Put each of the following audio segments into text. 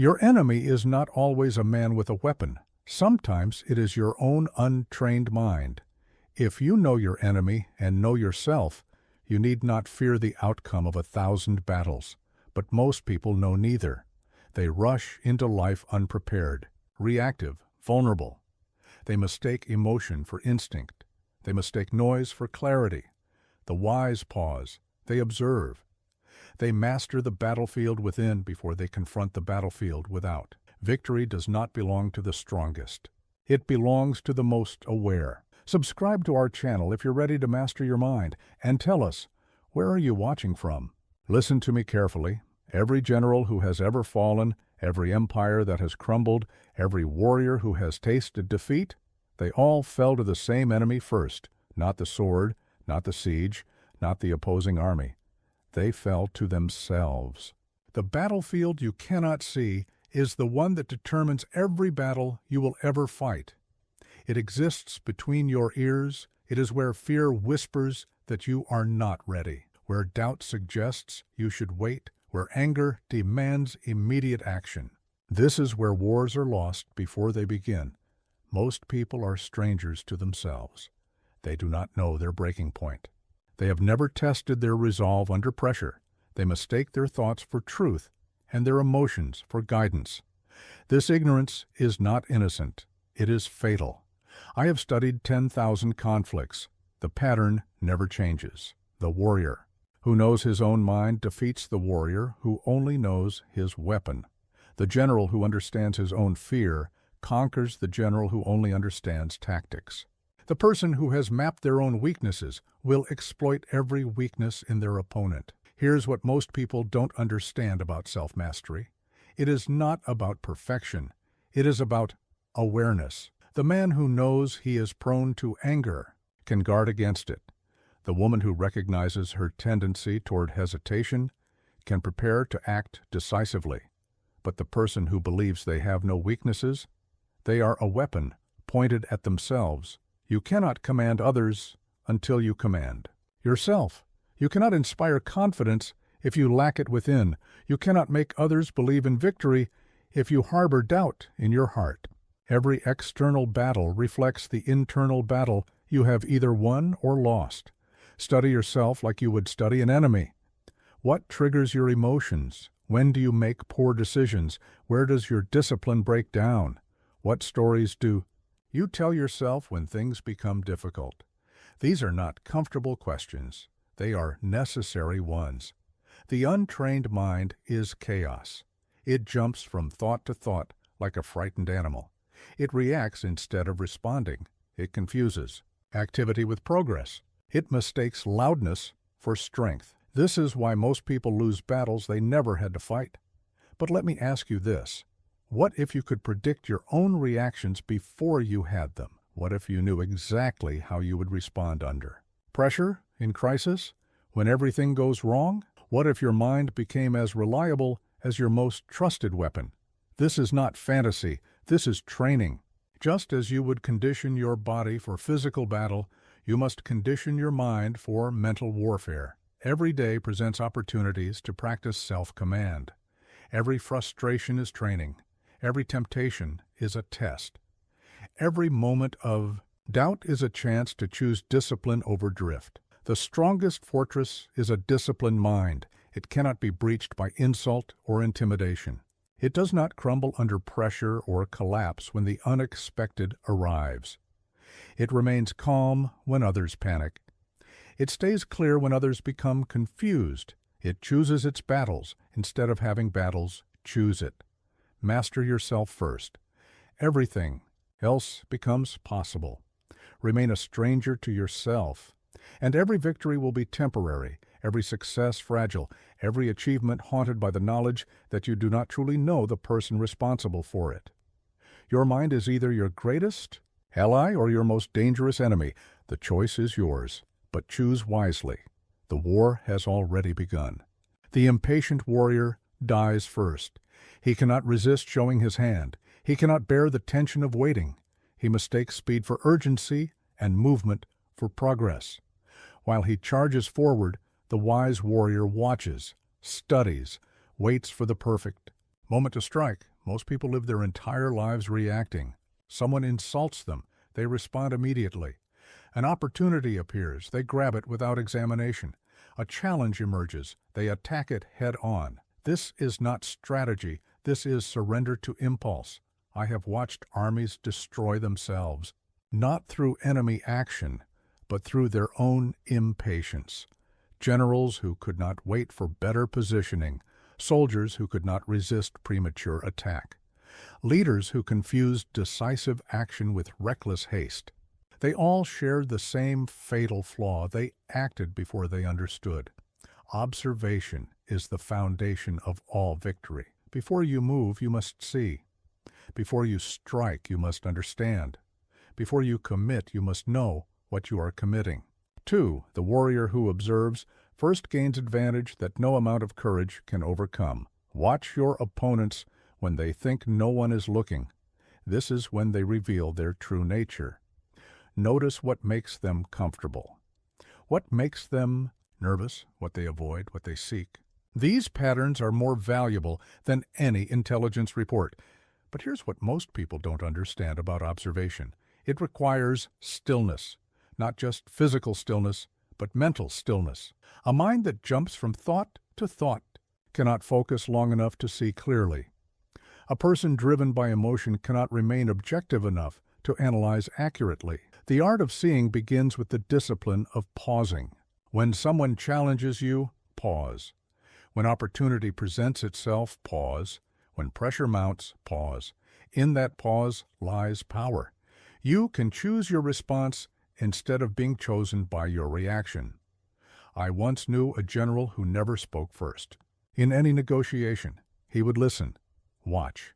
Your enemy is not always a man with a weapon. Sometimes it is your own untrained mind. If you know your enemy and know yourself, you need not fear the outcome of 1,000 battles. But most people know neither. They rush into life unprepared, reactive, vulnerable. They mistake emotion for instinct. They mistake noise for clarity. The wise pause. They observe. They master the battlefield within before they confront the battlefield without. Victory does not belong to the strongest. It belongs to the most aware. Subscribe to our channel if you're ready to master your mind, and tell us, where are you watching from? Listen to me carefully. Every general who has ever fallen, every empire that has crumbled, every warrior who has tasted defeat, they all fell to the same enemy first, not the sword, not the siege, not the opposing army. They fell to themselves. The battlefield you cannot see is the one that determines every battle you will ever fight. It exists between your ears. It is where fear whispers that you are not ready, where doubt suggests you should wait, where anger demands immediate action. This is where wars are lost before they begin. Most people are strangers to themselves. They do not know their breaking point. They have never tested their resolve under pressure. They mistake their thoughts for truth and their emotions for guidance. This ignorance is not innocent. It is fatal. I have studied 10,000 conflicts. The pattern never changes. The warrior who knows his own mind defeats the warrior who only knows his weapon. The general who understands his own fear conquers the general who only understands tactics. The person who has mapped their own weaknesses will exploit every weakness in their opponent. Here's what most people don't understand about self-mastery. It is not about perfection. It is about awareness. The man who knows he is prone to anger can guard against it. The woman who recognizes her tendency toward hesitation can prepare to act decisively. But the person who believes they have no weaknesses, they are a weapon pointed at themselves. You cannot command others until you command yourself. You cannot inspire confidence if you lack it within. You cannot make others believe in victory if you harbor doubt in your heart. Every external battle reflects the internal battle you have either won or lost. Study yourself like you would study an enemy. What triggers your emotions? When do you make poor decisions? Where does your discipline break down? What stories do you tell yourself when things become difficult? These are not comfortable questions. They are necessary ones. The untrained mind is chaos. It jumps from thought to thought like a frightened animal. It reacts instead of responding. It confuses activity with progress. It mistakes loudness for strength. This is why most people lose battles they never had to fight. But let me ask you this. What if you could predict your own reactions before you had them? What if you knew exactly how you would respond under pressure, in crisis, when everything goes wrong? What if your mind became as reliable as your most trusted weapon? This is not fantasy. This is training. Just as you would condition your body for physical battle, you must condition your mind for mental warfare. Every day presents opportunities to practice self-command. Every frustration is training. Every temptation is a test. Every moment of doubt is a chance to choose discipline over drift. The strongest fortress is a disciplined mind. It cannot be breached by insult or intimidation. It does not crumble under pressure or collapse when the unexpected arrives. It remains calm when others panic. It stays clear when others become confused. It chooses its battles instead of having battles choose it. Master yourself first. Everything else becomes possible. Remain a stranger to yourself, and every victory will be temporary, every success fragile, every achievement haunted by the knowledge that you do not truly know the person responsible for it. Your mind is either your greatest ally or your most dangerous enemy. The choice is yours, but choose wisely. The war has already begun. The impatient warrior dies first. He cannot resist showing his hand. He cannot bear the tension of waiting. He mistakes speed for urgency and movement for progress. While he charges forward, the wise warrior watches, studies, waits for the perfect moment to strike. Most people live their entire lives reacting. Someone insults them, they respond immediately. An opportunity appears, they grab it without examination. A challenge emerges, they attack it head on. This is not strategy, this is surrender to impulse. I have watched armies destroy themselves, not through enemy action, but through their own impatience. Generals who could not wait for better positioning, soldiers who could not resist premature attack, leaders who confused decisive action with reckless haste. They all shared the same fatal flaw. They acted before they understood. Observation is the foundation of all victory. Before you move, you must see. Before you strike, you must understand. Before you commit, you must know what you are committing. 2. The warrior who observes first gains advantage that no amount of courage can overcome. Watch your opponents when they think no one is looking. This is when they reveal their true nature. Notice what makes them comfortable, what makes them nervous, what they avoid, what they seek. These patterns are more valuable than any intelligence report. But here's what most people don't understand about observation. It requires stillness, not just physical stillness, but mental stillness. A mind that jumps from thought to thought cannot focus long enough to see clearly. A person driven by emotion cannot remain objective enough to analyze accurately. The art of seeing begins with the discipline of pausing. When someone challenges you, pause. When opportunity presents itself, pause. When pressure mounts, pause. In that pause lies power. You can choose your response instead of being chosen by your reaction. I once knew a general who never spoke first. In any negotiation, he would listen, watch.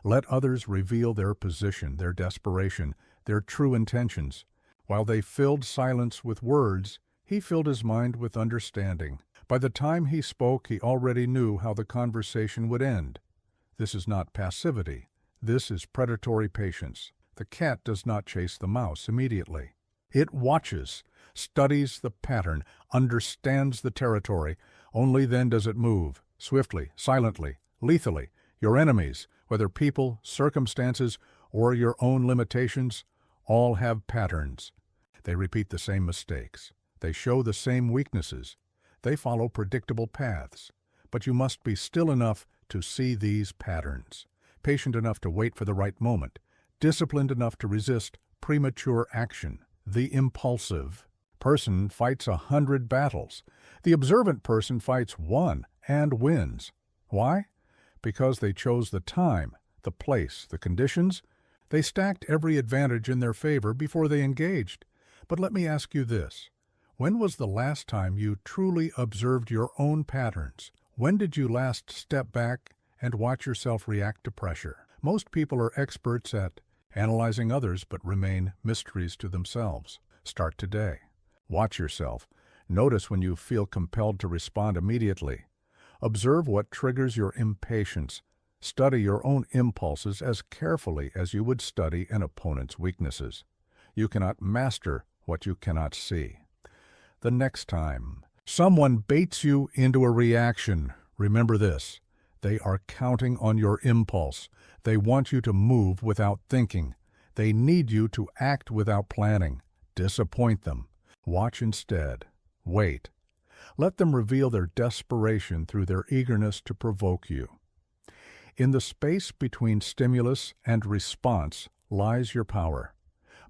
Let others reveal their position, their desperation, their true intentions. While they filled silence with words, he filled his mind with understanding. By the time he spoke, he already knew how the conversation would end. This is not passivity. This is predatory patience. The cat does not chase the mouse immediately. It watches, studies the pattern, understands the territory. Only then does it move, swiftly, silently, lethally. Your enemies, whether people, circumstances, or your own limitations, all have patterns. They repeat the same mistakes. They show the same weaknesses. They follow predictable paths. But you must be still enough to see these patterns, patient enough to wait for the right moment, disciplined enough to resist premature action. The impulsive person fights 100 battles. The observant person fights one and wins. Why? Because they chose the time, the place, the conditions. They stacked every advantage in their favor before they engaged. But let me ask you this. When was the last time you truly observed your own patterns? When did you last step back and watch yourself react to pressure? Most people are experts at analyzing others but remain mysteries to themselves. Start today. Watch yourself. Notice when you feel compelled to respond immediately. Observe what triggers your impatience. Study your own impulses as carefully as you would study an opponent's weaknesses. You cannot master what you cannot see. The next time someone baits you into a reaction, remember this. They are counting on your impulse. They want you to move without thinking. They need you to act without planning. Disappoint them. Watch instead. Wait. Let them reveal their desperation through their eagerness to provoke you. In the space between stimulus and response lies your power.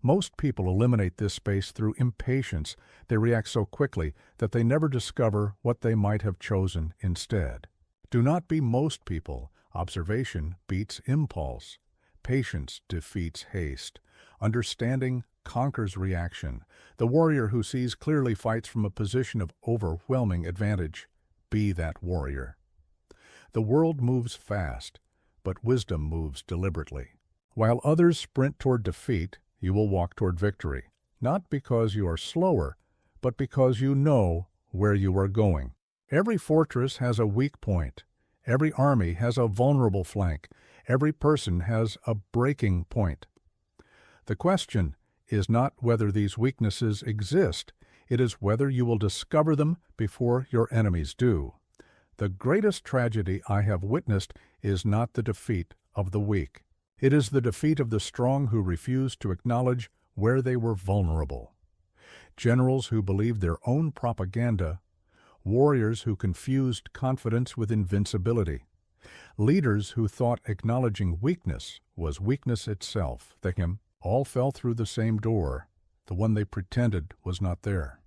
Most people eliminate this space through impatience. They react so quickly that they never discover what they might have chosen instead. Do not be most people. Observation beats impulse. Patience defeats haste. Understanding conquers reaction. The warrior who sees clearly fights from a position of overwhelming advantage. Be that warrior. The world moves fast, but wisdom moves deliberately. While others sprint toward defeat, you will walk toward victory, not because you are slower, but because you know where you are going. Every fortress has a weak point. Every army has a vulnerable flank. Every person has a breaking point. The question is not whether these weaknesses exist. It is whether you will discover them before your enemies do. The greatest tragedy I have witnessed is not the defeat of the weak. It is the defeat of the strong who refuse to acknowledge where they were vulnerable. Generals who believed their own propaganda, warriors who confused confidence with invincibility, leaders who thought acknowledging weakness was weakness itself. They all fell through the same door, the one they pretended was not there.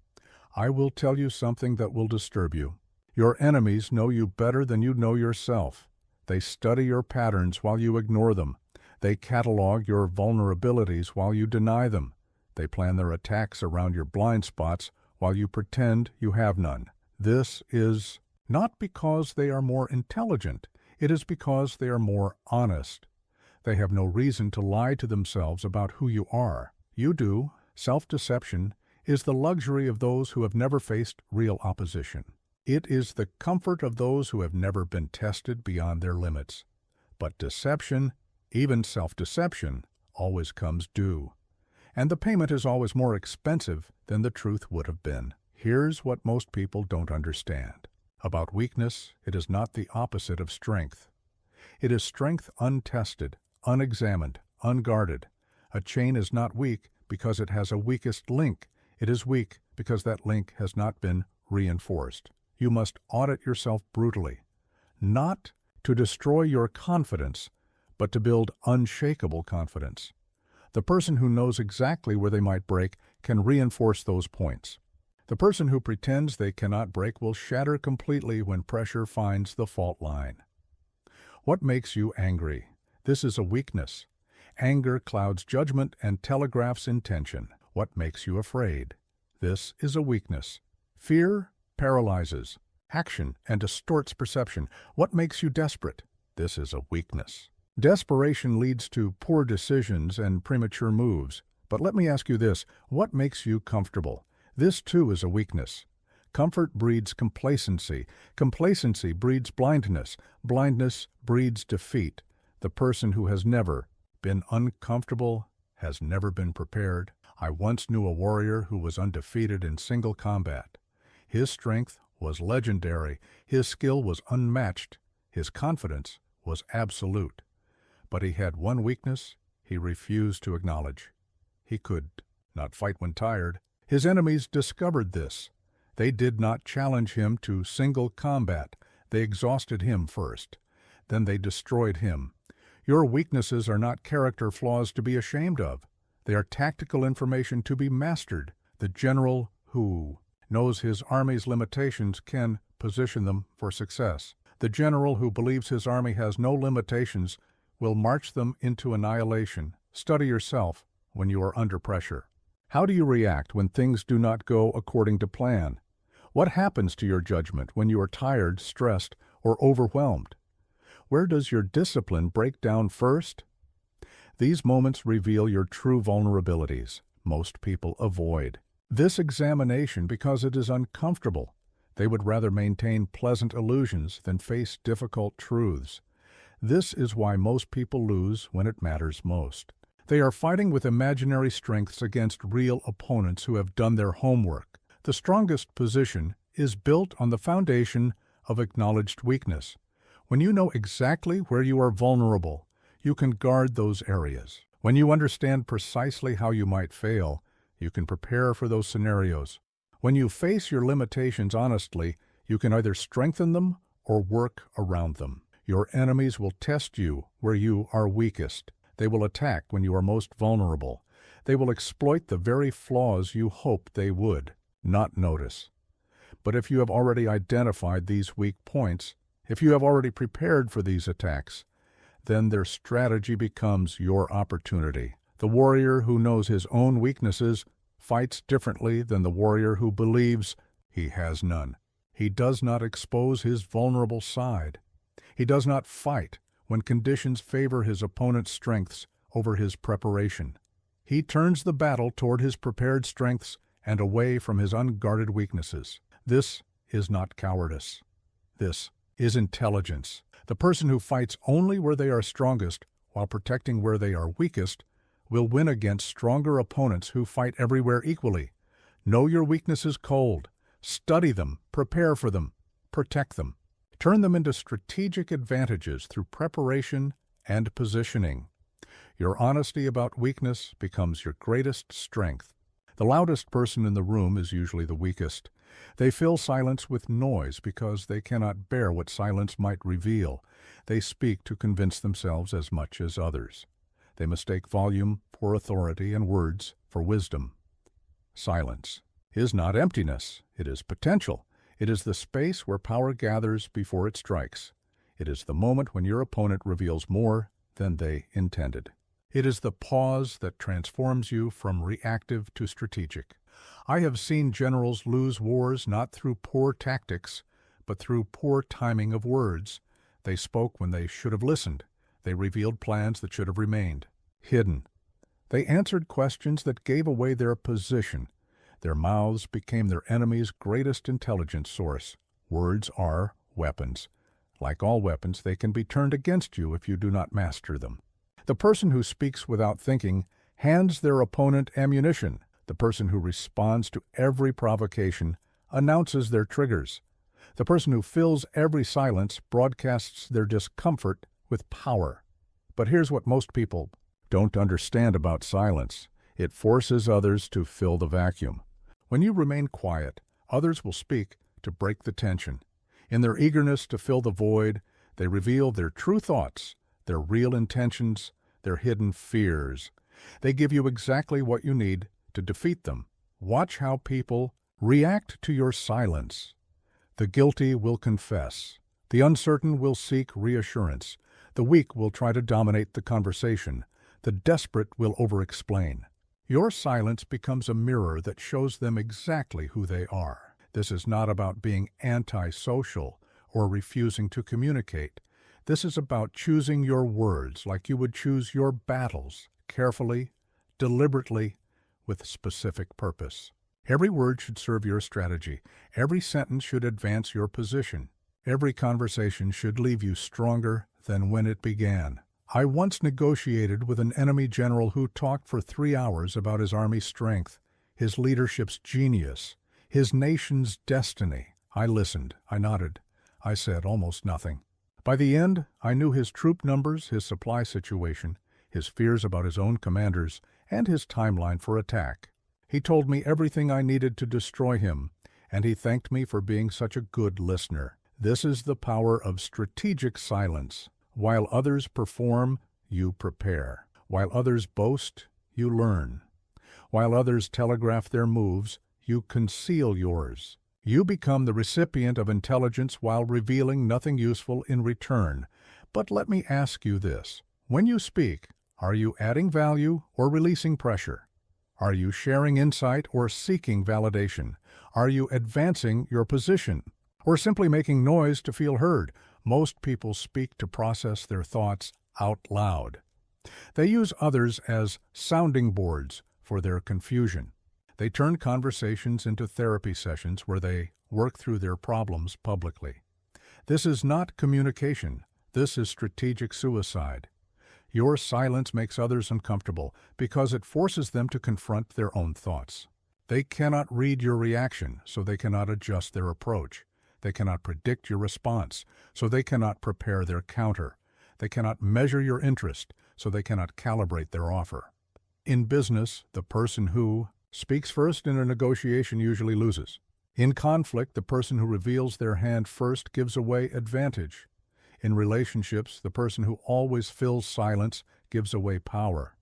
I will tell you something that will disturb you. Your enemies know you better than you know yourself. They study your patterns while you ignore them. They catalog your vulnerabilities while you deny them. They plan their attacks around your blind spots while you pretend you have none. This is not because they are more intelligent. It is because they are more honest. They have no reason to lie to themselves about who you are. You do. Self-deception is the luxury of those who have never faced real opposition. It is the comfort of those who have never been tested beyond their limits. But deception, even self-deception, always comes due. And the payment is always more expensive than the truth would have been. Here's what most people don't understand. About weakness, it is not the opposite of strength. It is strength untested, unexamined, unguarded. A chain is not weak because it has a weakest link. It is weak because that link has not been reinforced. You must audit yourself brutally, not to destroy your confidence, but to build unshakable confidence. The person who knows exactly where they might break can reinforce those points. The person who pretends they cannot break will shatter completely when pressure finds the fault line. What makes you angry? This is a weakness. Anger clouds judgment and telegraphs intention. What makes you afraid? This is a weakness. Fear paralyzes action and distorts perception. What makes you desperate? This is a weakness. Desperation leads to poor decisions and premature moves. But let me ask you this, what makes you comfortable? This too is a weakness. Comfort breeds complacency. Complacency breeds blindness. Blindness breeds defeat. The person who has never been uncomfortable has never been prepared. I once knew a warrior who was undefeated in single combat. His strength was legendary. His skill was unmatched. His confidence was absolute. But he had one weakness he refused to acknowledge. He could not fight when tired. His enemies discovered this. They did not challenge him to single combat. They exhausted him first. Then they destroyed him. Your weaknesses are not character flaws to be ashamed of. They are tactical information to be mastered. The general who knows his army's limitations can position them for success. The general who believes his army has no limitations will march them into annihilation. Study yourself when you are under pressure. How do you react when things do not go according to plan? What happens to your judgment when you are tired, stressed, or overwhelmed? Where does your discipline break down first? These moments reveal your true vulnerabilities. Most people avoid this examination because it is uncomfortable. They would rather maintain pleasant illusions than face difficult truths. This is why most people lose when it matters most. They are fighting with imaginary strengths against real opponents who have done their homework. The strongest position is built on the foundation of acknowledged weakness. When you know exactly where you are vulnerable, you can guard those areas. When you understand precisely how you might fail, you can prepare for those scenarios. When you face your limitations honestly, you can either strengthen them or work around them. Your enemies will test you where you are weakest. They will attack when you are most vulnerable. They will exploit the very flaws you hoped they would not notice. But if you have already identified these weak points, if you have already prepared for these attacks, then their strategy becomes your opportunity. The warrior who knows his own weaknesses fights differently than the warrior who believes he has none. He does not expose his vulnerable side. He does not fight when conditions favor his opponent's strengths over his preparation. He turns the battle toward his prepared strengths and away from his unguarded weaknesses. This is not cowardice. This is intelligence. The person who fights only where they are strongest while protecting where they are weakest will win against stronger opponents who fight everywhere equally. Know your weaknesses cold. Study them, prepare for them, protect them. Turn them into strategic advantages through preparation and positioning. Your honesty about weakness becomes your greatest strength. The loudest person in the room is usually the weakest. They fill silence with noise because they cannot bear what silence might reveal. They speak to convince themselves as much as others. They mistake volume for authority and words for wisdom. Silence is not emptiness. It is potential. It is the space where power gathers before it strikes. It is the moment when your opponent reveals more than they intended. It is the pause that transforms you from reactive to strategic. I have seen generals lose wars not through poor tactics, but through poor timing of words. They spoke when they should have listened. They revealed plans that should have remained hidden. They answered questions that gave away their position. Their mouths became their enemy's greatest intelligence source. Words are weapons. Like all weapons, they can be turned against you if you do not master them. The person who speaks without thinking hands their opponent ammunition. The person who responds to every provocation announces their triggers. The person who fills every silence broadcasts their discomfort with power. But here's what most people don't understand about silence. It forces others to fill the vacuum. When you remain quiet, others will speak to break the tension. In their eagerness to fill the void, they reveal their true thoughts, their real intentions, their hidden fears. They give you exactly what you need to defeat them. Watch how people react to your silence. The guilty will confess. The uncertain will seek reassurance. The weak will try to dominate the conversation. The desperate will over-explain. Your silence becomes a mirror that shows them exactly who they are. This is not about being antisocial or refusing to communicate. This is about choosing your words like you would choose your battles, carefully, deliberately, with specific purpose. Every word should serve your strategy. Every sentence should advance your position. Every conversation should leave you stronger than when it began. I once negotiated with an enemy general who talked for 3 hours about his army's strength, his leadership's genius, his nation's destiny. I listened. I nodded. I said almost nothing. By the end, I knew his troop numbers, his supply situation, his fears about his own commanders, and his timeline for attack. He told me everything I needed to destroy him, and he thanked me for being such a good listener. This is the power of strategic silence. While others perform, you prepare. While others boast, you learn. While others telegraph their moves, you conceal yours. You become the recipient of intelligence while revealing nothing useful in return. But let me ask you this. When you speak, are you adding value or releasing pressure? Are you sharing insight or seeking validation? Are you advancing your position or simply making noise to feel heard? Most people speak to process their thoughts out loud. They use others as sounding boards for their confusion. They turn conversations into therapy sessions where they work through their problems publicly. This is not communication. This is strategic suicide. Your silence makes others uncomfortable because it forces them to confront their own thoughts. They cannot read your reaction, so they cannot adjust their approach. They cannot predict your response, so they cannot prepare their counter. They cannot measure your interest, so they cannot calibrate their offer. In business, the person who speaks first in a negotiation usually loses. In conflict, the person who reveals their hand first gives away advantage. In relationships, the person who always fills silence gives away power.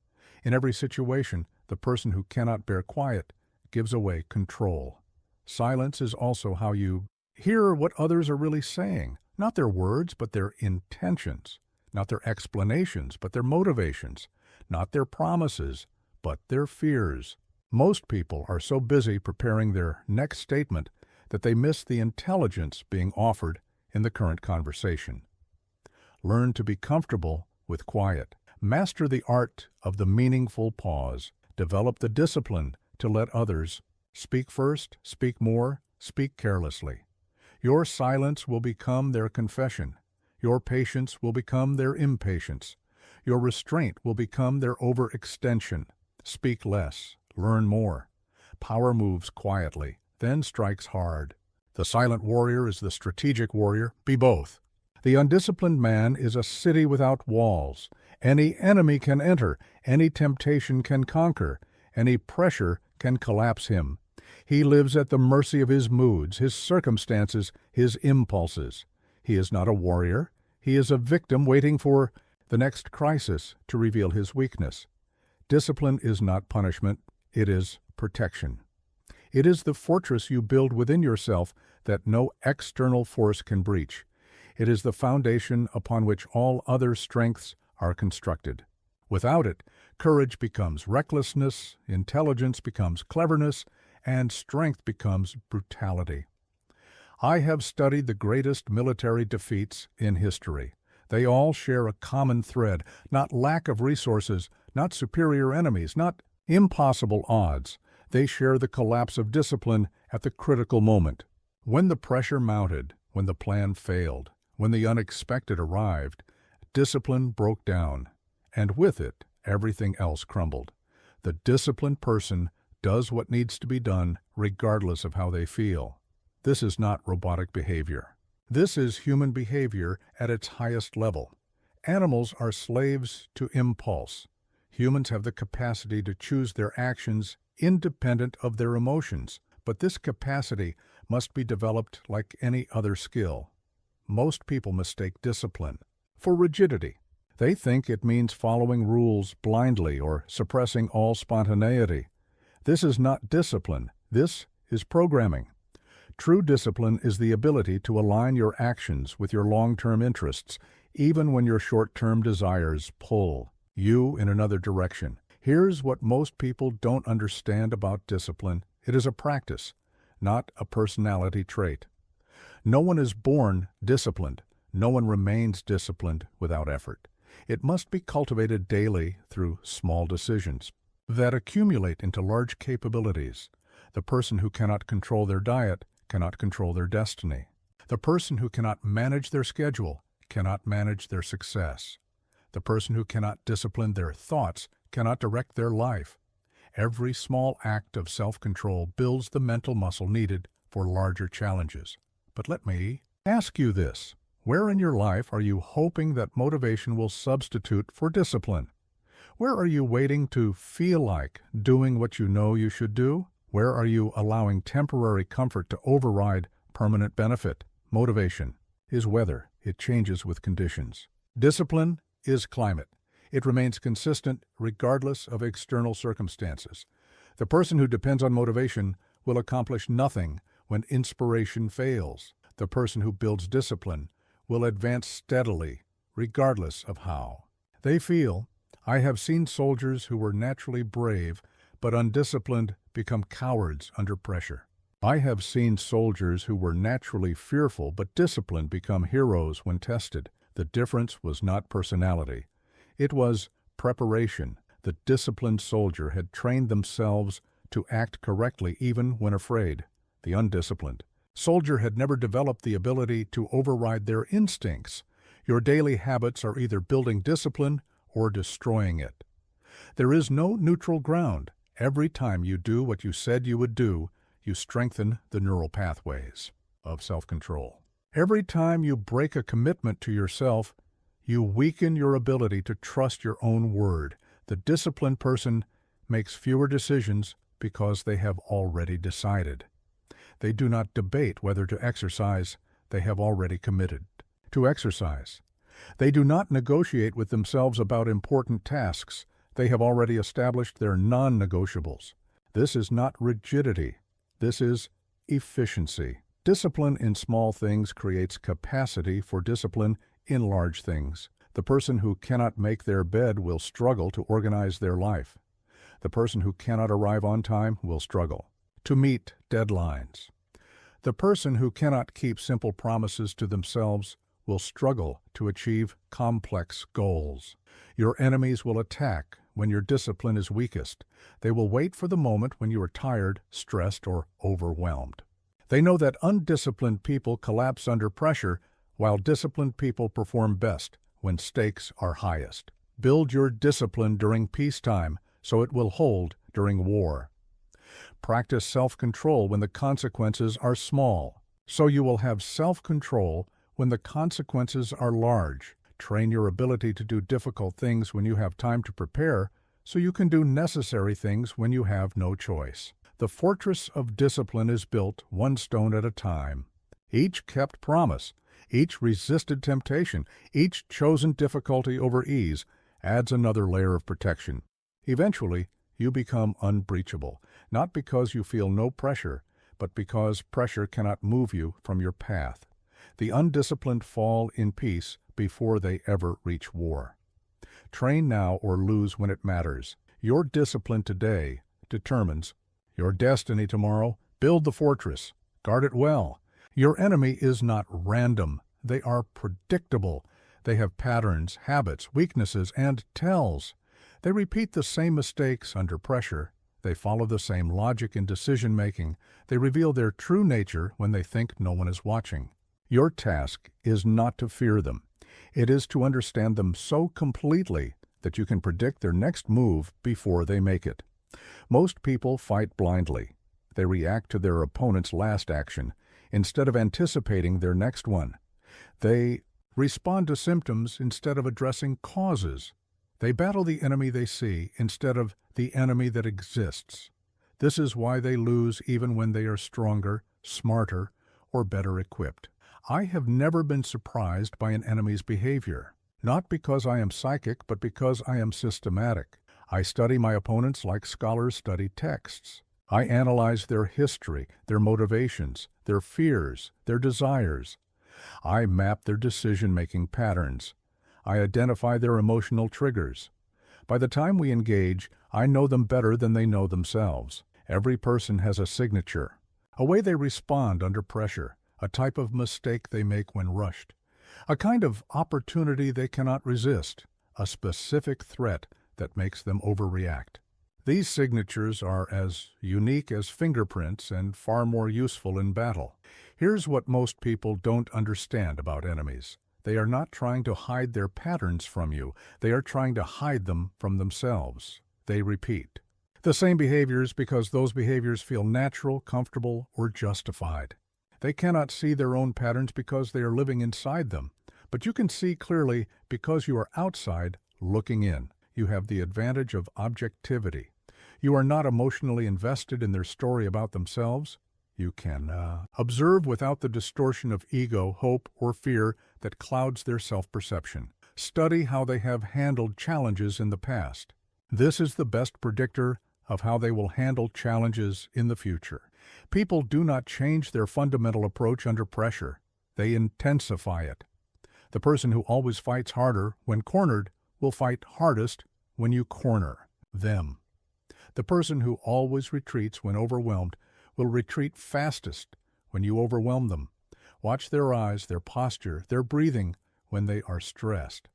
In every situation, the person who cannot bear quiet gives away control. Silence is also how you hear what others are really saying, not their words, but their intentions, not their explanations, but their motivations, not their promises, but their fears. Most people are so busy preparing their next statement that they miss the intelligence being offered in the current conversation. Learn to be comfortable with quiet. Master the art of the meaningful pause. Develop the discipline to let others speak first, speak more, speak carelessly. Your silence will become their confession. Your patience will become their impatience. Your restraint will become their overextension. Speak less. Learn more. Power moves quietly, then strikes hard. The silent warrior is the strategic warrior. Be both. The undisciplined man is a city without walls. Any enemy can enter, any temptation can conquer, any pressure can collapse him. He lives at the mercy of his moods, his circumstances, his impulses. He is not a warrior. He is a victim waiting for the next crisis to reveal his weakness. Discipline is not punishment. It is protection. It is the fortress you build within yourself that no external force can breach. It is the foundation upon which all other strengths are constructed. Without it, courage becomes recklessness, intelligence becomes cleverness, and strength becomes brutality. I have studied the greatest military defeats in history. They all share a common thread, not lack of resources, not superior enemies, not impossible odds. They share the collapse of discipline at the critical moment. When the pressure mounted, when the plan failed, when the unexpected arrived, discipline broke down, and with it, everything else crumbled. The disciplined person does what needs to be done regardless of how they feel. This is not robotic behavior. This is human behavior at its highest level. Animals are slaves to impulse. Humans have the capacity to choose their actions independent of their emotions, but this capacity must be developed like any other skill. Most people mistake discipline for rigidity. They think it means following rules blindly or suppressing all spontaneity. This is not discipline. This is programming. True discipline is the ability to align your actions with your long-term interests, even when your short-term desires pull you in another direction. Here's what most people don't understand about discipline. It is a practice, not a personality trait. No one is born disciplined. No one remains disciplined without effort. It must be cultivated daily through small decisions that accumulate into large capabilities. The person who cannot control their diet cannot control their destiny. The person who cannot manage their schedule cannot manage their success. The person who cannot discipline their thoughts cannot direct their life. Every small act of self-control builds the mental muscle needed for larger challenges. But let me ask you this. Where in your life are you hoping that motivation will substitute for discipline? Where are you waiting to feel like doing what you know you should do? Where are you allowing temporary comfort to override permanent benefit? Motivation is weather. It changes with conditions. Discipline is climate. It remains consistent regardless of external circumstances. The person who depends on motivation will accomplish nothing when inspiration fails. The person who builds discipline will advance steadily, regardless of how they feel. I have seen soldiers who were naturally brave but undisciplined become cowards under pressure. I have seen soldiers who were naturally fearful but disciplined become heroes when tested. The difference was not personality. It was preparation. The disciplined soldier had trained themselves to act correctly even when afraid. The undisciplined soldier had never developed the ability to override their instincts. Your daily habits are either building discipline or destroying it. There is no neutral ground. Every time you do what you said you would do, you strengthen the neural pathways of self-control. Every time you break a commitment to yourself, you weaken your ability to trust your own word. The disciplined person makes fewer decisions because they have already decided. They do not debate whether to exercise. They have already committed to exercise. They do not negotiate with themselves about important tasks. They have already established their non-negotiables. This is not rigidity. This is efficiency. Discipline in small things creates capacity for discipline in large things. The person who cannot make their bed will struggle to organize their life. The person who cannot arrive on time will struggle to meet deadlines. The person who cannot keep simple promises to themselves will struggle to achieve complex goals. Your enemies will attack when your discipline is weakest. They will wait for the moment when you are tired, stressed, or overwhelmed. They know that undisciplined people collapse under pressure, while disciplined people perform best when stakes are highest. Build your discipline during peacetime so it will hold during war. Practice self-control when the consequences are small, so you will have self-control when the consequences are large. Train your ability to do difficult things when you have time to prepare, so you can do necessary things when you have no choice. The fortress of discipline is built one stone at a time. Each kept promise, each resisted temptation, each chosen difficulty over ease adds another layer of protection. Eventually, you become unbreachable, not because you feel no pressure, but because pressure cannot move you from your path. The undisciplined fall in peace before they ever reach war. Train now or lose when it matters. Your discipline today determines your destiny tomorrow. Build the fortress. Guard it well. Your enemy is not random. They are predictable. They have patterns, habits, weaknesses, and tells. They repeat the same mistakes under pressure. They follow the same logic in decision-making. They reveal their true nature when they think no one is watching. Your task is not to fear them. It is to understand them so completely that you can predict their next move before they make it. Most people fight blindly. They react to their opponent's last action instead of anticipating their next one. They respond to symptoms instead of addressing causes. They battle the enemy they see instead of the enemy that exists. This is why they lose even when they are stronger, smarter, or better equipped. I have never been surprised by an enemy's behavior, not because I am psychic, but because I am systematic. I study my opponents like scholars study texts. I analyze their history, their motivations, their fears, their desires. I map their decision-making patterns. I identify their emotional triggers. By the time we engage, I know them better than they know themselves. Every person has a signature, a way they respond under pressure, a type of mistake they make when rushed, a kind of opportunity they cannot resist, a specific threat that makes them overreact. These signatures are as unique as fingerprints and far more useful in battle. Here's what most people don't understand about enemies. They are not trying to hide their patterns from you. They are trying to hide them from themselves. They repeat the same behaviors because those behaviors feel natural, comfortable, or justified. They cannot see their own patterns because they are living inside them. But you can see clearly because you are outside looking in. You have the advantage of objectivity. You are not emotionally invested in their story about themselves. You can observe without the distortion of ego, hope, or fear that clouds their self-perception. Study how they have handled challenges in the past. This is the best predictor of how they will handle challenges in the future. People do not change their fundamental approach under pressure. They intensify it. The person who always fights harder when cornered will fight hardest when you corner them. The person who always retreats when overwhelmed will retreat fastest when you overwhelm them. Watch their eyes, their posture, their breathing when they are stressed.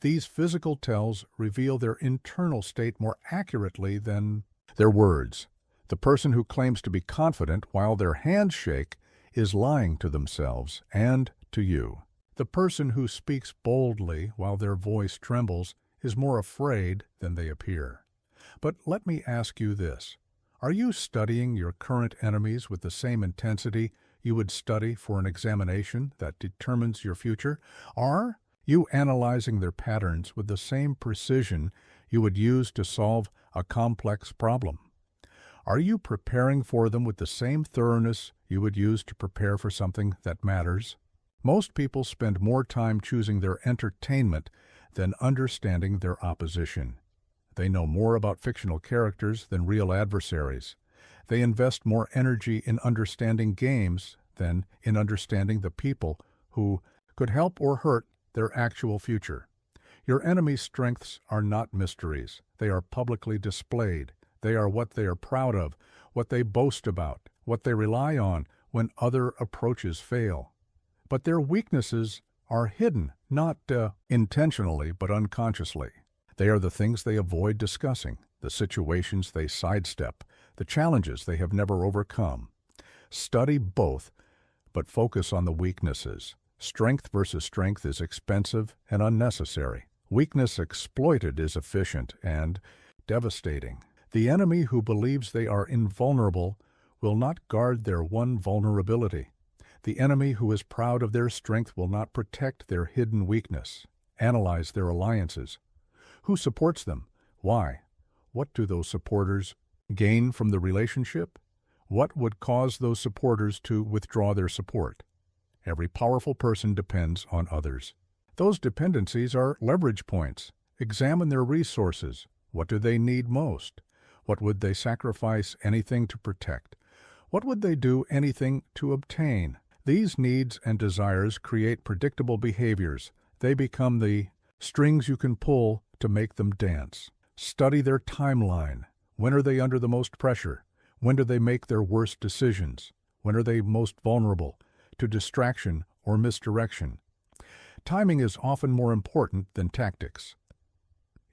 These physical tells reveal their internal state more accurately than their words. The person who claims to be confident while their hands shake is lying to themselves and to you. The person who speaks boldly while their voice trembles is more afraid than they appear. But let me ask you this. Are you studying your current enemies with the same intensity you would study for an examination that determines your future? Are you analyzing their patterns with the same precision you would use to solve a complex problem? Are you preparing for them with the same thoroughness you would use to prepare for something that matters? Most people spend more time choosing their entertainment than understanding their opposition. They know more about fictional characters than real adversaries. They invest more energy in understanding games than in understanding the people who could help or hurt their actual future. Your enemy's strengths are not mysteries. They are publicly displayed. They are what they are proud of, what they boast about, what they rely on when other approaches fail. But their weaknesses are hidden, not intentionally but unconsciously. They are the things they avoid discussing, the situations they sidestep, the challenges they have never overcome. Study both, but focus on the weaknesses. Strength versus strength is expensive and unnecessary. Weakness exploited is efficient and devastating. The enemy who believes they are invulnerable will not guard their one vulnerability. The enemy who is proud of their strength will not protect their hidden weakness. Analyze their alliances. Who supports them? Why? What do those supporters gain from the relationship? What would cause those supporters to withdraw their support? Every powerful person depends on others. Those dependencies are leverage points. Examine their resources. What do they need most? What would they sacrifice anything to protect? What would they do anything to obtain? These needs and desires create predictable behaviors. They become the strings you can pull to make them dance. Study their timeline. When are they under the most pressure? When do they make their worst decisions? When are they most vulnerable to distraction or misdirection? Timing is often more important than tactics.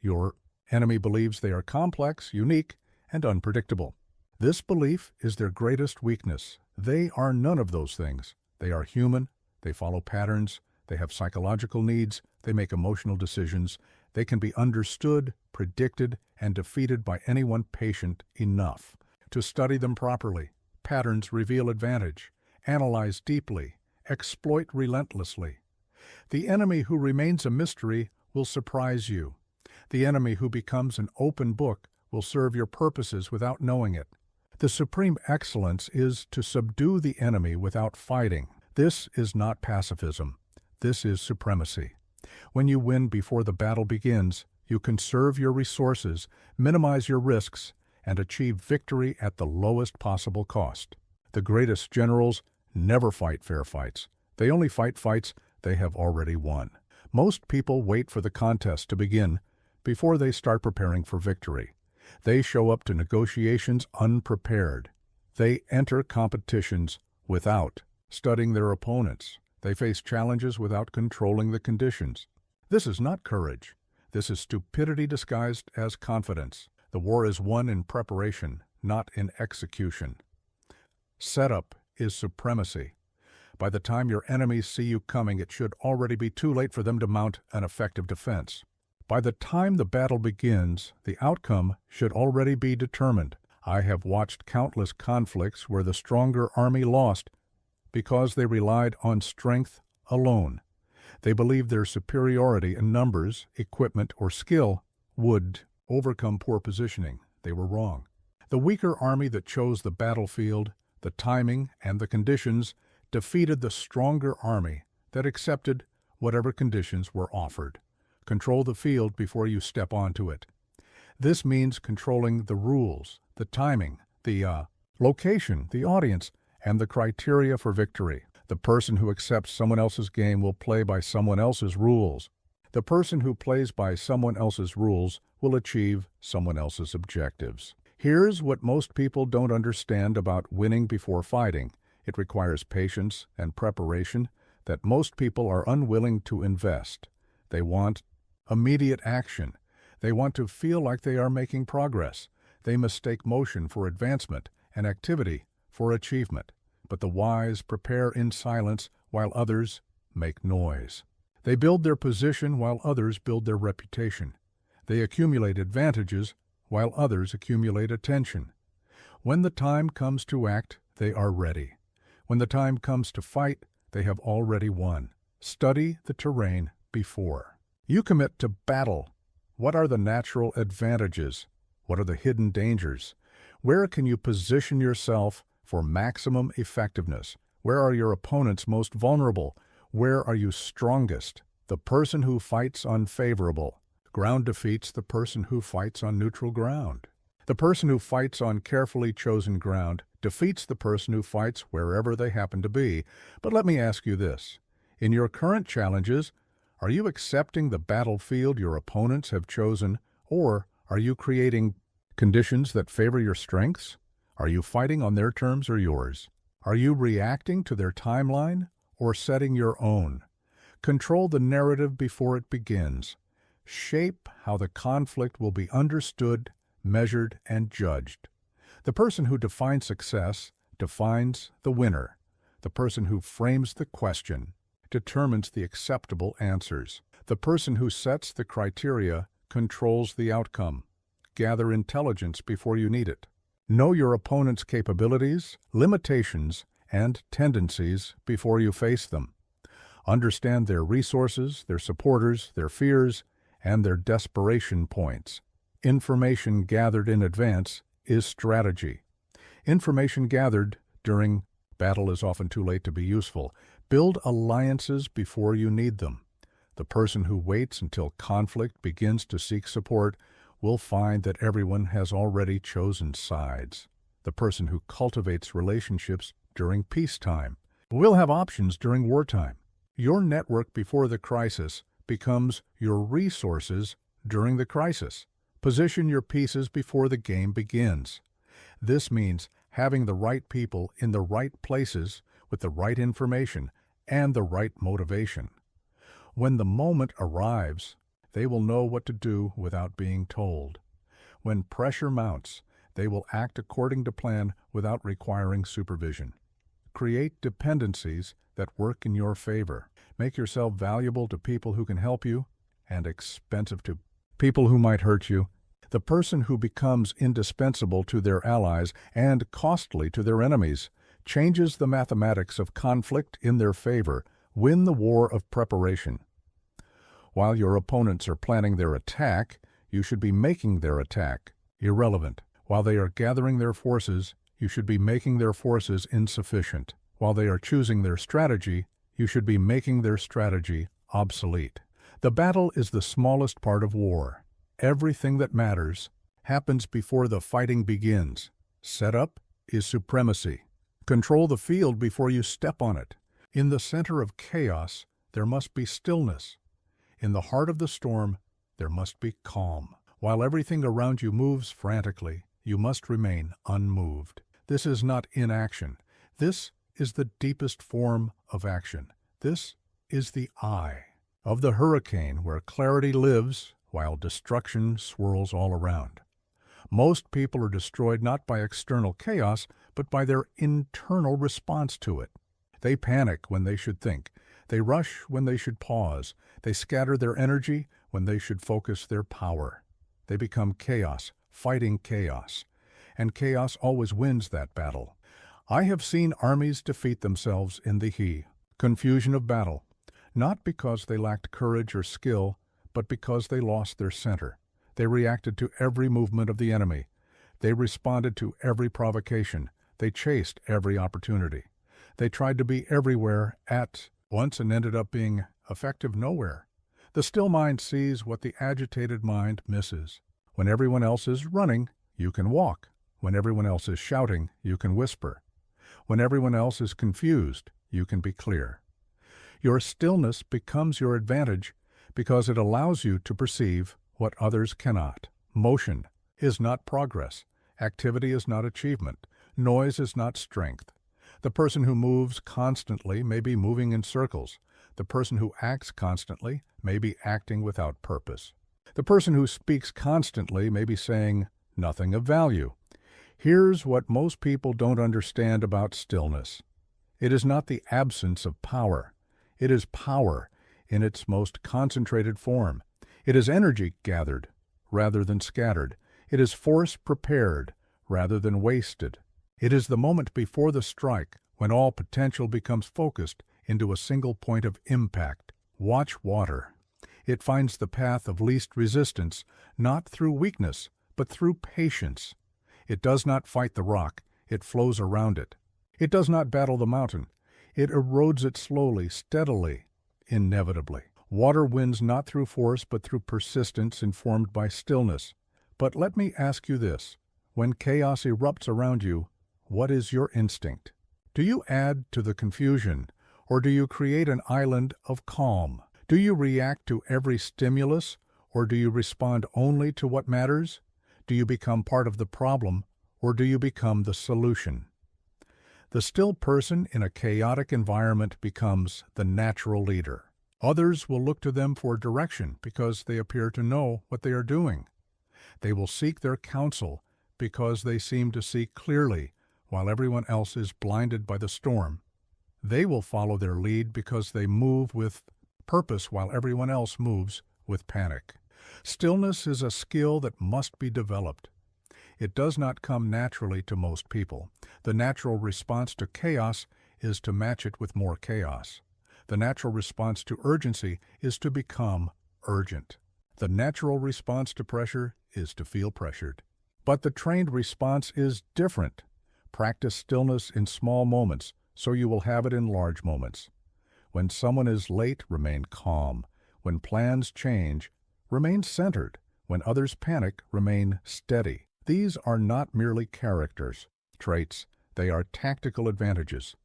Your enemy believes they are complex, unique, and unpredictable. This belief is their greatest weakness. They are none of those things. They are human, they follow patterns, they have psychological needs, they make emotional decisions, they can be understood, predicted, and defeated by anyone patient enough. To study them properly, patterns reveal advantage, analyze deeply, exploit relentlessly. The enemy who remains a mystery will surprise you. The enemy who becomes an open book will serve your purposes without knowing it. The supreme excellence is to subdue the enemy without fighting. This is not pacifism. This is supremacy. When you win before the battle begins, you conserve your resources, minimize your risks, and achieve victory at the lowest possible cost. The greatest generals never fight fair fights. They only fight fights they have already won. Most people wait for the contest to begin before they start preparing for victory. They show up to negotiations unprepared. They enter competitions without studying their opponents. They face challenges without controlling the conditions. This is not courage. This is stupidity disguised as confidence. The war is won in preparation, not in execution. Setup is supremacy. By the time your enemies see you coming, it should already be too late for them to mount an effective defense. By the time the battle begins, the outcome should already be determined. I have watched countless conflicts where the stronger army lost because they relied on strength alone. They believed their superiority in numbers, equipment, or skill would overcome poor positioning. They were wrong. The weaker army that chose the battlefield, the timing, and the conditions defeated the stronger army that accepted whatever conditions were offered. Control the field before you step onto it. This means controlling the rules, the timing, the location, the audience, and the criteria for victory. The person who accepts someone else's game will play by someone else's rules. The person who plays by someone else's rules will achieve someone else's objectives. Here's what most people don't understand about winning before fighting. It requires patience and preparation that most people are unwilling to invest. They want immediate action. They want to feel like they are making progress. They mistake motion for advancement and activity for achievement. But the wise prepare in silence while others make noise. They build their position while others build their reputation. They accumulate advantages while others accumulate attention. When the time comes to act, they are ready. When the time comes to fight, they have already won. Study the terrain before. You commit to battle. What are the natural advantages? What are the hidden dangers? Where can you position yourself for maximum effectiveness? Where are your opponents most vulnerable? Where are you strongest? The person who fights on favorable ground defeats the person who fights on neutral ground. The person who fights on carefully chosen ground defeats the person who fights wherever they happen to be. But let me ask you this. In your current challenges, are you accepting the battlefield your opponents have chosen, or are you creating conditions that favor your strengths? Are you fighting on their terms or yours? Are you reacting to their timeline or setting your own? Control the narrative before it begins. Shape how the conflict will be understood, measured, and judged. The person who defines success defines the winner. The person who frames the question determines the acceptable answers. The person who sets the criteria controls the outcome. Gather intelligence before you need it. Know your opponent's capabilities, limitations, and tendencies before you face them. Understand their resources, their supporters, their fears, and their desperation points. Information gathered in advance is strategy. Information gathered during battle is often too late to be useful. Build alliances before you need them. The person who waits until conflict begins to seek support will find that everyone has already chosen sides. The person who cultivates relationships during peacetime will have options during wartime. Your network before the crisis becomes your resources during the crisis. Position your pieces before the game begins. This means having the right people in the right places with the right information and the right motivation. When the moment arrives, they will know what to do without being told. When pressure mounts, they will act according to plan without requiring supervision. Create dependencies that work in your favor. Make yourself valuable to people who can help you and expensive to people who might hurt you. The person who becomes indispensable to their allies and costly to their enemies changes the mathematics of conflict in their favor. Win the war of preparation. While your opponents are planning their attack, you should be making their attack irrelevant. While they are gathering their forces, you should be making their forces insufficient. While they are choosing their strategy, you should be making their strategy obsolete. The battle is the smallest part of war. Everything that matters happens before the fighting begins. Setup is supremacy. Control the field before you step on it. In the center of chaos, there must be stillness. In the heart of the storm, there must be calm. While everything around you moves frantically, you must remain unmoved. This is not inaction. This is the deepest form of action. This is the eye of the hurricane where clarity lives while destruction swirls all around. Most people are destroyed not by external chaos, but by their internal response to it. They panic when they should think. They rush when they should pause. They scatter their energy when they should focus their power. They become chaos, fighting chaos. And chaos always wins that battle. I have seen armies defeat themselves in the confusion of battle, not because they lacked courage or skill, but because they lost their center. They reacted to every movement of the enemy. They responded to every provocation. They chased every opportunity. They tried to be everywhere at once and ended up being effective nowhere. The still mind sees what the agitated mind misses. When everyone else is running, you can walk. When everyone else is shouting, you can whisper. When everyone else is confused, you can be clear. Your stillness becomes your advantage because it allows you to perceive what others cannot. Motion is not progress. Activity is not achievement. Noise is not strength. The person who moves constantly may be moving in circles. The person who acts constantly may be acting without purpose. The person who speaks constantly may be saying nothing of value. Here's what most people don't understand about stillness. It is not the absence of power. It is power in its most concentrated form. It is energy gathered rather than scattered. It is force prepared rather than wasted. It is the moment before the strike when all potential becomes focused into a single point of impact. Watch water. It finds the path of least resistance, not through weakness, but through patience. It does not fight the rock, it flows around it. It does not battle the mountain. It erodes it slowly, steadily, inevitably. Water wins not through force, but through persistence informed by stillness. But let me ask you this. When chaos erupts around you, what is your instinct? Do you add to the confusion, or do you create an island of calm? Do you react to every stimulus, or do you respond only to what matters? Do you become part of the problem, or do you become the solution? The still person in a chaotic environment becomes the natural leader. Others will look to them for direction because they appear to know what they are doing. They will seek their counsel because they seem to see clearly while everyone else is blinded by the storm. They will follow their lead because they move with purpose while everyone else moves with panic. Stillness is a skill that must be developed. It does not come naturally to most people. The natural response to chaos is to match it with more chaos. The natural response to urgency is to become urgent. The natural response to pressure is to feel pressured. But the trained response is different. Practice stillness in small moments, so you will have it in large moments. When someone is late, remain calm. When plans change, remain centered. When others panic, remain steady. These are not merely characters, traits, they are tactical advantages.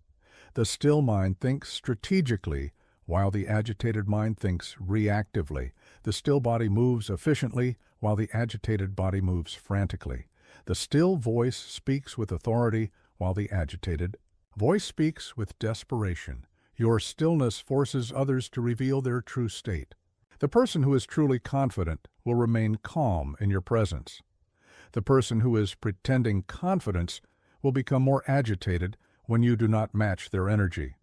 The still mind thinks strategically, while the agitated mind thinks reactively. The still body moves efficiently, while the agitated body moves frantically. The still voice speaks with authority, while the agitated voice speaks with desperation. Your stillness forces others to reveal their true state. The person who is truly confident will remain calm in your presence. The person who is pretending confidence will become more agitated when you do not match their energy.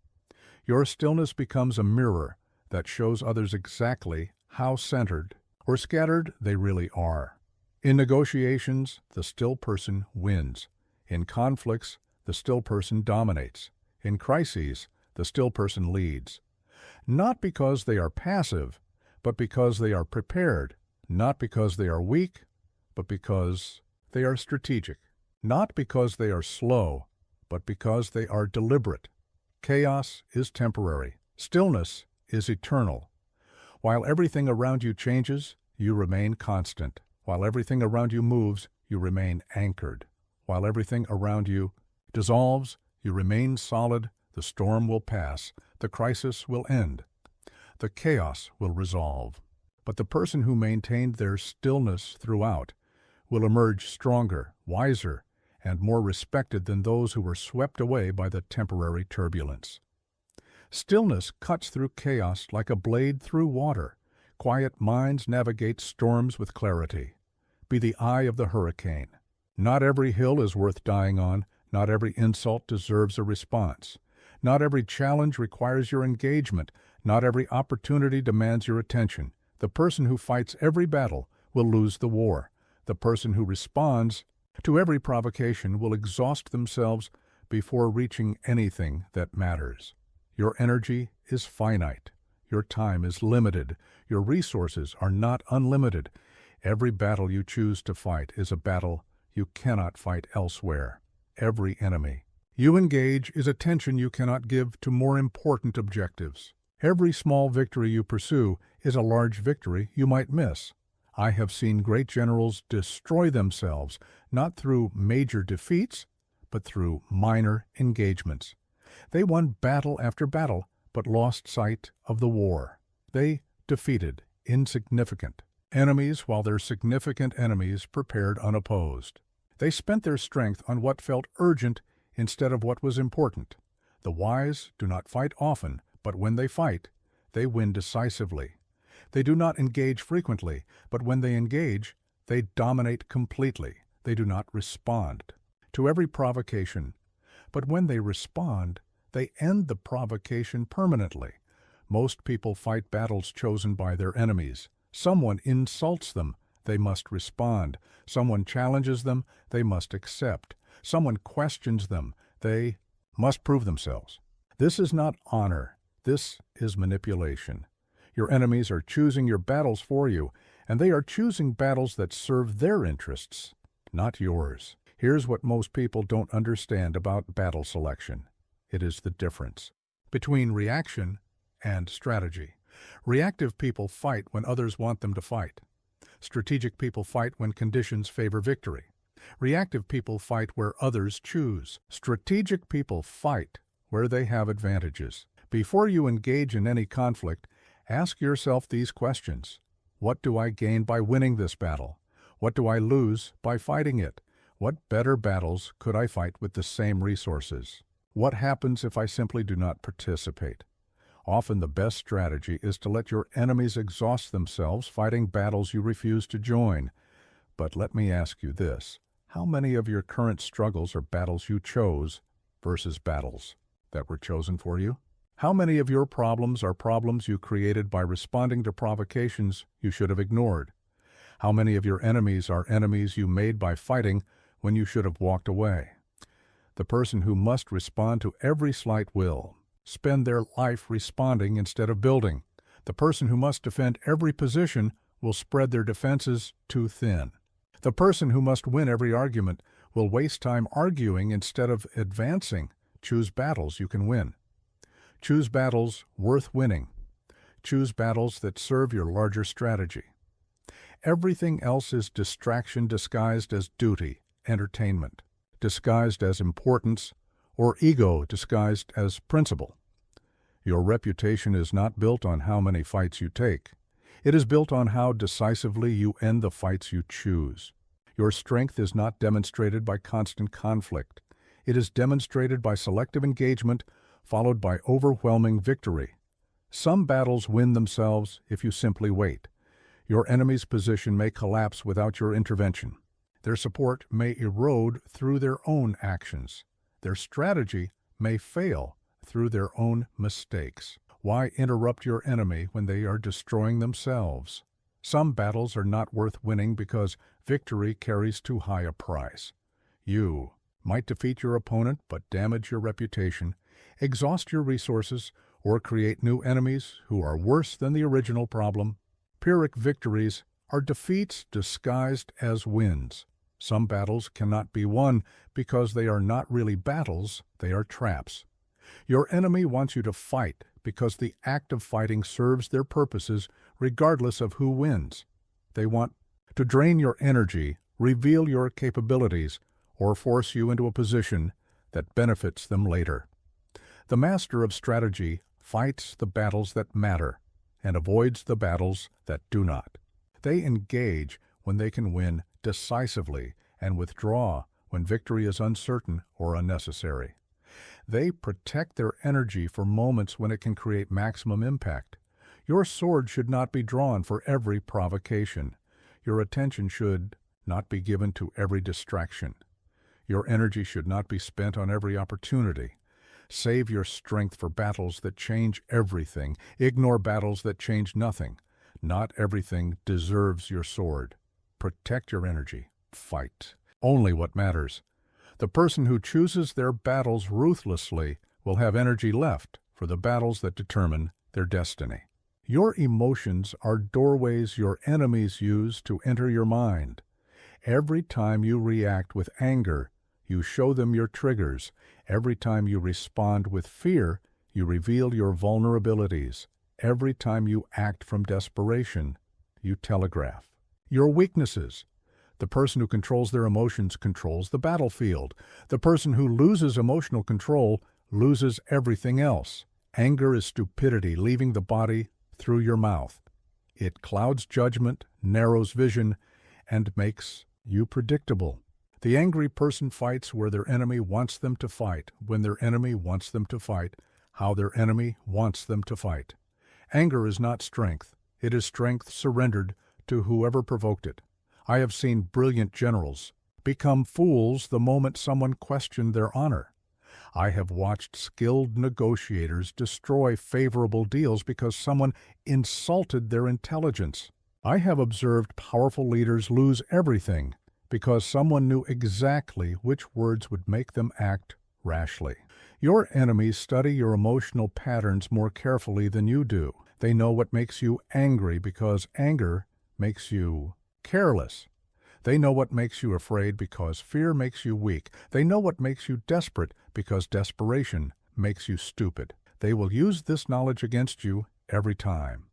Your stillness becomes a mirror that shows others exactly how centered or scattered they really are. In negotiations, the still person wins. In conflicts, the still person dominates. In crises, the still person leads. Not because they are passive, but because they are prepared. Not because they are weak, but because they are strategic. Not because they are slow, but because they are deliberate. Chaos is temporary. Stillness is eternal. While everything around you changes, you remain constant. While everything around you moves, you remain anchored. While everything around you dissolves, you remain solid. The storm will pass. The crisis will end. The chaos will resolve. But the person who maintained their stillness throughout will emerge stronger, wiser, and more respected than those who were swept away by the temporary turbulence. Stillness cuts through chaos like a blade through water. Quiet minds navigate storms with clarity. Be the eye of the hurricane. Not every hill is worth dying on. Not every insult deserves a response. Not every challenge requires your engagement. Not every opportunity demands your attention. The person who fights every battle will lose the war. The person who responds to every provocation will exhaust themselves before reaching anything that matters. Your energy is finite. Your time is limited. Your resources are not unlimited. Every battle you choose to fight is a battle you cannot fight elsewhere. Every enemy you engage is attention you cannot give to more important objectives. Every small victory you pursue is a large victory you might miss. I have seen great generals destroy themselves, not through major defeats, but through minor engagements. They won battle after battle, but lost sight of the war. They defeated insignificant enemies while their significant enemies prepared unopposed. They spent their strength on what felt urgent instead of what was important. The wise do not fight often, but when they fight, they win decisively. They do not engage frequently, but when they engage, they dominate completely. They do not respond to every provocation, but when they respond, they end the provocation permanently. Most people fight battles chosen by their enemies. Someone insults them, they must respond. Someone challenges them, they must accept. Someone questions them, they must prove themselves. This is not honor. This is manipulation. Your enemies are choosing your battles for you, and they are choosing battles that serve their interests, not yours. Here's what most people don't understand about battle selection. It is the difference between reaction and strategy. Reactive people fight when others want them to fight. Strategic people fight when conditions favor victory. Reactive people fight where others choose. Strategic people fight where they have advantages. Before you engage in any conflict, ask yourself these questions. What do I gain by winning this battle? What do I lose by fighting it? What better battles could I fight with the same resources? What happens if I simply do not participate? Often the best strategy is to let your enemies exhaust themselves fighting battles you refuse to join. But let me ask you this. How many of your current struggles are battles you chose versus battles that were chosen for you? How many of your problems are problems you created by responding to provocations you should have ignored? How many of your enemies are enemies you made by fighting when you should have walked away? The person who must respond to every slight will spend their life responding instead of building. The person who must defend every position will spread their defenses too thin. The person who must win every argument will waste time arguing instead of advancing. Choose battles you can win. Choose battles worth winning. Choose battles that serve your larger strategy. Everything else is distraction disguised as duty, entertainment, disguised as importance, or ego disguised as principle. Your reputation is not built on how many fights you take. It is built on how decisively you end the fights you choose. Your strength is not demonstrated by constant conflict. It is demonstrated by selective engagement followed by overwhelming victory. Some battles win themselves if you simply wait. Your enemy's position may collapse without your intervention. Their support may erode through their own actions. Their strategy may fail through their own mistakes. Why interrupt your enemy when they are destroying themselves? Some battles are not worth winning because victory carries too high a price. You might defeat your opponent but damage your reputation, exhaust your resources, or create new enemies who are worse than the original problem. Pyrrhic victories are defeats disguised as wins. Some battles cannot be won because they are not really battles, they are traps. Your enemy wants you to fight because the act of fighting serves their purposes regardless of who wins. They want to drain your energy, reveal your capabilities, or force you into a position that benefits them later. The master of strategy fights the battles that matter and avoids the battles that do not. They engage when they can win decisively and withdraw when victory is uncertain or unnecessary. They protect their energy for moments when it can create maximum impact. Your sword should not be drawn for every provocation. Your attention should not be given to every distraction. Your energy should not be spent on every opportunity. Save your strength for battles that change everything. Ignore battles that change nothing. Not everything deserves your sword. Protect your energy. Fight. Only what matters. The person who chooses their battles ruthlessly will have energy left for the battles that determine their destiny. Your emotions are doorways your enemies use to enter your mind. Every time you react with anger, you show them your triggers. Every time you respond with fear, you reveal your vulnerabilities. Every time you act from desperation, you telegraph your weaknesses. The person who controls their emotions controls the battlefield. The person who loses emotional control loses everything else. Anger is stupidity leaving the body through your mouth. It clouds judgment, narrows vision, and makes you predictable. The angry person fights where their enemy wants them to fight, when their enemy wants them to fight, how their enemy wants them to fight. Anger is not strength. It is strength surrendered to whoever provoked it. I have seen brilliant generals become fools the moment someone questioned their honor. I have watched skilled negotiators destroy favorable deals because someone insulted their intelligence. I have observed powerful leaders lose everything because someone knew exactly which words would make them act rashly. Your enemies study your emotional patterns more carefully than you do. They know what makes you angry because anger makes you careless. They know what makes you afraid because fear makes you weak. They know what makes you desperate because desperation makes you stupid. They will use this knowledge against you every time.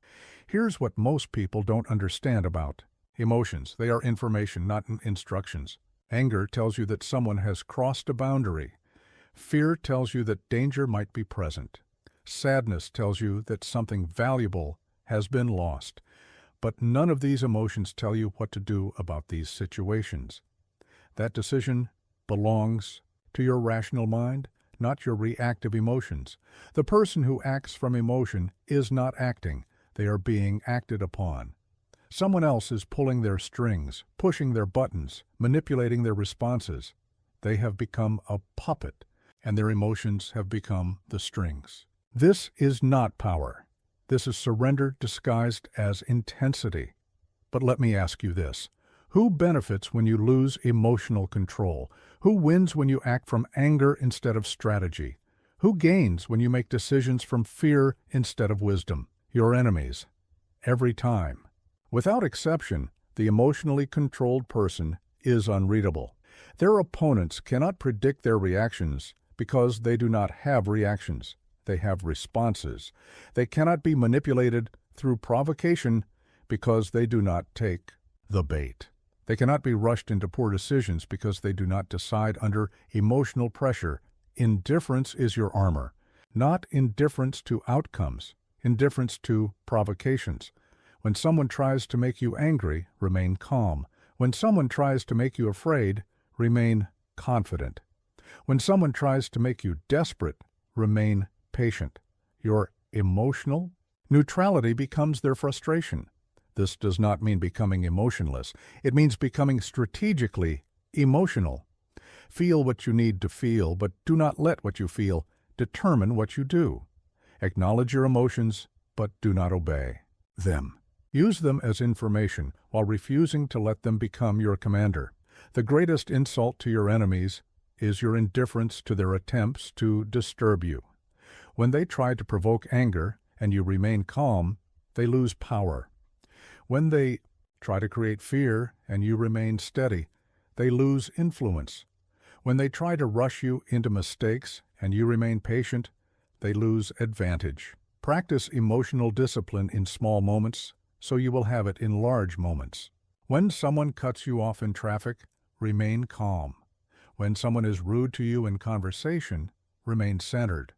Here's what most people don't understand about emotions. They are information, not instructions. Anger tells you that someone has crossed a boundary. Fear tells you that danger might be present. Sadness tells you that something valuable has been lost. But none of these emotions tell you what to do about these situations. That decision belongs to your rational mind, not your reactive emotions. The person who acts from emotion is not acting. They are being acted upon. Someone else is pulling their strings, pushing their buttons, manipulating their responses. They have become a puppet, and their emotions have become the strings. This is not power. This is surrender disguised as intensity. But let me ask you this. Who benefits when you lose emotional control? Who wins when you act from anger instead of strategy? Who gains when you make decisions from fear instead of wisdom? Your enemies. Every time. Without exception, the emotionally controlled person is unreadable. Their opponents cannot predict their reactions because they do not have reactions. They have responses. They cannot be manipulated through provocation because they do not take the bait. They cannot be rushed into poor decisions because they do not decide under emotional pressure. Indifference is your armor, not indifference to outcomes, indifference to provocations. When someone tries to make you angry, remain calm. When someone tries to make you afraid, remain confident. When someone tries to make you desperate, remain patient. Your emotional neutrality becomes their frustration. This does not mean becoming emotionless. It means becoming strategically emotional. Feel what you need to feel, but do not let what you feel determine what you do. Acknowledge your emotions, but do not obey them. Use them as information while refusing to let them become your commander. The greatest insult to your enemies is your indifference to their attempts to disturb you. When they try to provoke anger and you remain calm, they lose power. When they try to create fear and you remain steady, they lose influence. When they try to rush you into mistakes and you remain patient, they lose advantage. Practice emotional discipline in small moments so you will have it in large moments. When someone cuts you off in traffic, remain calm. When someone is rude to you in conversation, remain centered.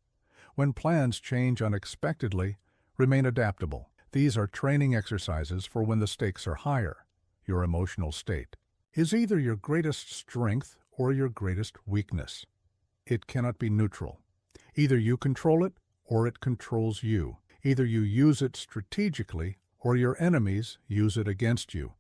When plans change unexpectedly, remain adaptable. These are training exercises for when the stakes are higher. Your emotional state is either your greatest strength or your greatest weakness. It cannot be neutral. Either you control it or it controls you. Either you use it strategically or your enemies use it against you.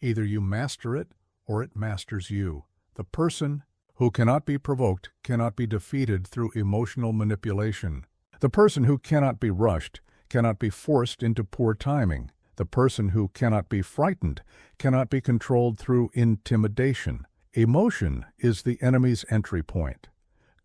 Either you master it or it masters you. The person who cannot be provoked cannot be defeated through emotional manipulation. The person who cannot be rushed cannot be forced into poor timing. The person who cannot be frightened cannot be controlled through intimidation. Emotion is the enemy's entry point.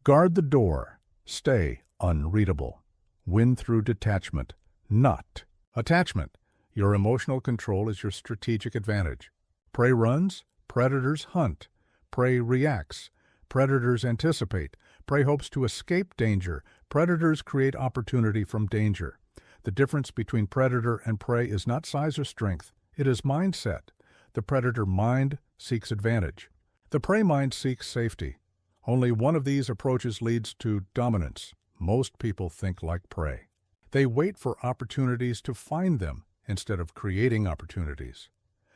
Guard the door. Stay unreadable. Win through detachment, not attachment. Your emotional control is your strategic advantage. Prey runs, predators hunt. Prey reacts, predators anticipate. Prey hopes to escape danger. Predators create opportunity from danger. The difference between predator and prey is not size or strength. It is mindset. The predator mind seeks advantage. The prey mind seeks safety. Only one of these approaches leads to dominance. Most people think like prey. They wait for opportunities to find them instead of creating opportunities.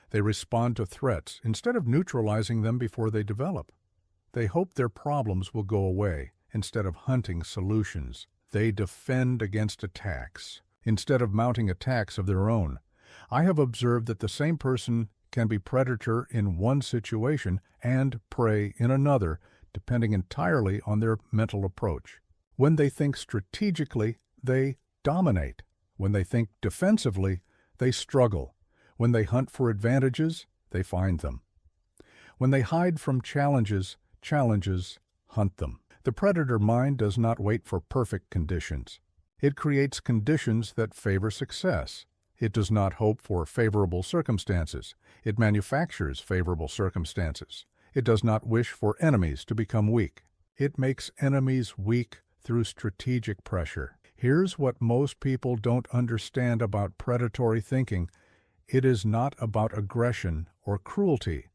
They respond to threats instead of neutralizing them before they develop. They hope their problems will go away instead of hunting solutions. They defend against attacks instead of mounting attacks of their own. I have observed that the same person can be predator in one situation and prey in another, depending entirely on their mental approach. When they think strategically, they dominate. When they think defensively, they struggle. When they hunt for advantages, they find them. When they hide from challenges, challenges hunt them. The predator mind does not wait for perfect conditions. It creates conditions that favor success. It does not hope for favorable circumstances. It manufactures favorable circumstances. It does not wish for enemies to become weak. It makes enemies weak through strategic pressure. Here's what most people don't understand about predatory thinking. It is not about aggression or cruelty.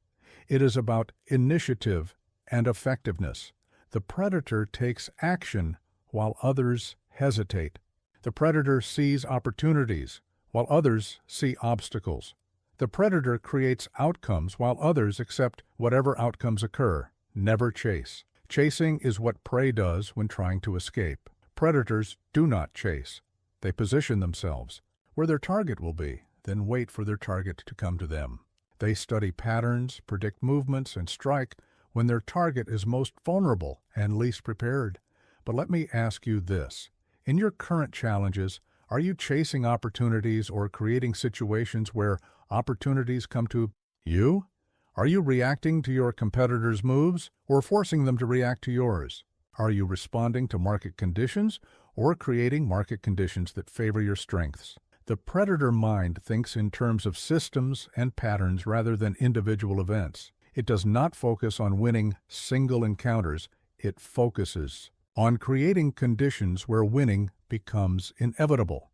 It is about initiative and effectiveness. The predator takes action while others hesitate. The predator sees opportunities while others see obstacles. The predator creates outcomes while others accept whatever outcomes occur. Never chase. Chasing is what prey does when trying to escape. Predators do not chase. They position themselves where their target will be, then wait for their target to come to them. They study patterns, predict movements, and strike when their target is most vulnerable and least prepared. But let me ask you this. In your current challenges, are you chasing opportunities or creating situations where opportunities come to you? Are you reacting to your competitors' moves or forcing them to react to yours? Are you responding to market conditions or creating market conditions that favor your strengths? The predator mind thinks in terms of systems and patterns rather than individual events. It does not focus on winning single encounters. It focuses on creating conditions where winning becomes inevitable.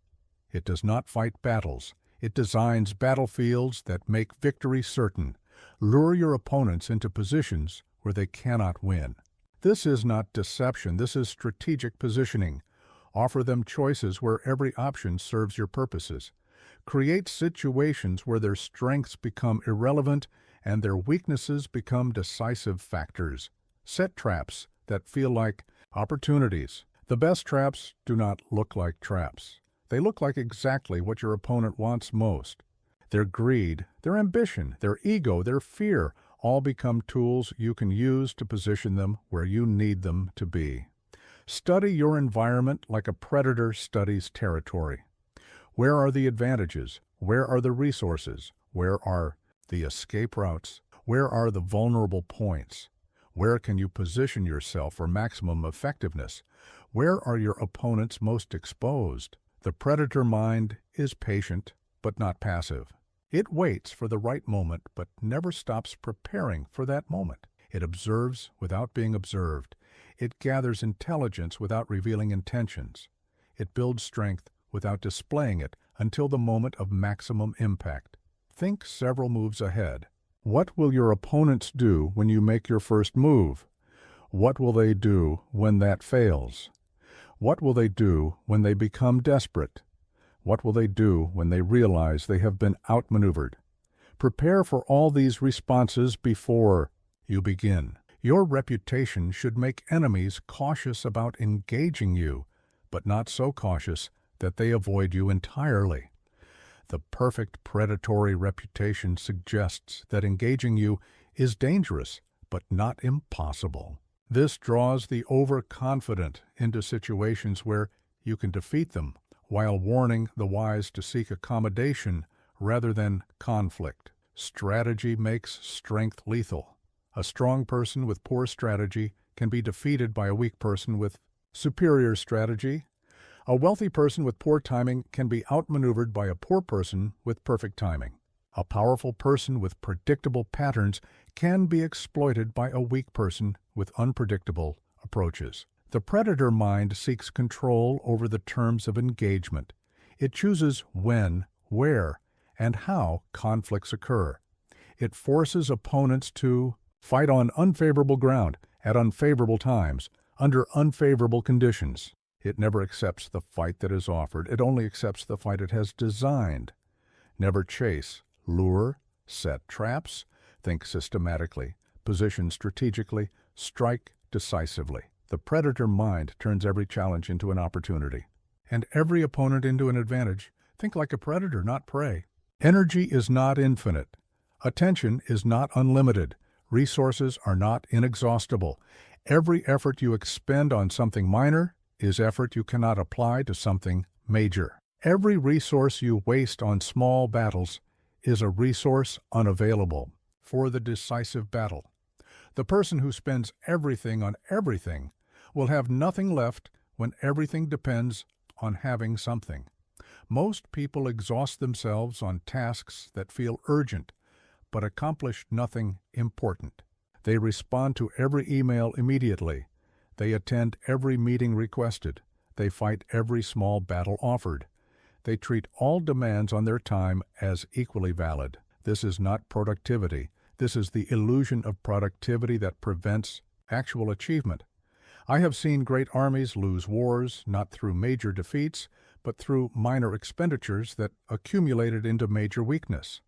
It does not fight battles. It designs battlefields that make victory certain. Lure your opponents into positions where they cannot win. This is not deception. This is strategic positioning. Offer them choices where every option serves your purposes. Create situations where their strengths become irrelevant and their weaknesses become decisive factors. Set traps that feel like opportunities. The best traps do not look like traps. They look like exactly what your opponent wants most. Their greed, their ambition, their ego, their fear all become tools you can use to position them where you need them to be. Study your environment like a predator studies territory. Where are the advantages? Where are the resources? Where are the escape routes? Where are the vulnerable points? Where can you position yourself for maximum effectiveness? Where are your opponents most exposed? The predator mind is patient, but not passive. It waits for the right moment, but never stops preparing for that moment. It observes without being observed. It gathers intelligence without revealing intentions. It builds strength without displaying it until the moment of maximum impact. Think several moves ahead. What will your opponents do when you make your first move? What will they do when that fails? What will they do when they become desperate? What will they do when they realize they have been outmaneuvered? Prepare for all these responses before you begin. Your reputation should make enemies cautious about engaging you, but not so cautious that they avoid you entirely. The perfect predatory reputation suggests that engaging you is dangerous, but not impossible. This draws the overconfident into situations where you can defeat them, while warning the wise to seek accommodation rather than conflict. Strategy makes strength lethal. A strong person with poor strategy can be defeated by a weak person with superior strategy. A wealthy person with poor timing can be outmaneuvered by a poor person with perfect timing. A powerful person with predictable patterns can be exploited by a weak person with unpredictable approaches. The predator mind seeks control over the terms of engagement. It chooses when, where, and how conflicts occur. It forces opponents to fight on unfavorable ground, at unfavorable times, under unfavorable conditions. It never accepts the fight that is offered. It only accepts the fight it has designed. Never chase, lure, set traps, think systematically, position strategically, strike decisively. The predator mind turns every challenge into an opportunity, and every opponent into an advantage. Think like a predator, not prey. Energy is not infinite. Attention is not unlimited. Resources are not inexhaustible. Every effort you expend on something minor is effort you cannot apply to something major. Every resource you waste on small battles is a resource unavailable for the decisive battle. The person who spends everything on everything will have nothing left when everything depends on having something. Most people exhaust themselves on tasks that feel urgent, but accomplish nothing important. They respond to every email immediately. They attend every meeting requested. They fight every small battle offered. They treat all demands on their time as equally valid. This is not productivity. This is the illusion of productivity that prevents actual achievement. I have seen great armies lose wars not through major defeats, but through minor expenditures that accumulated into major weakness.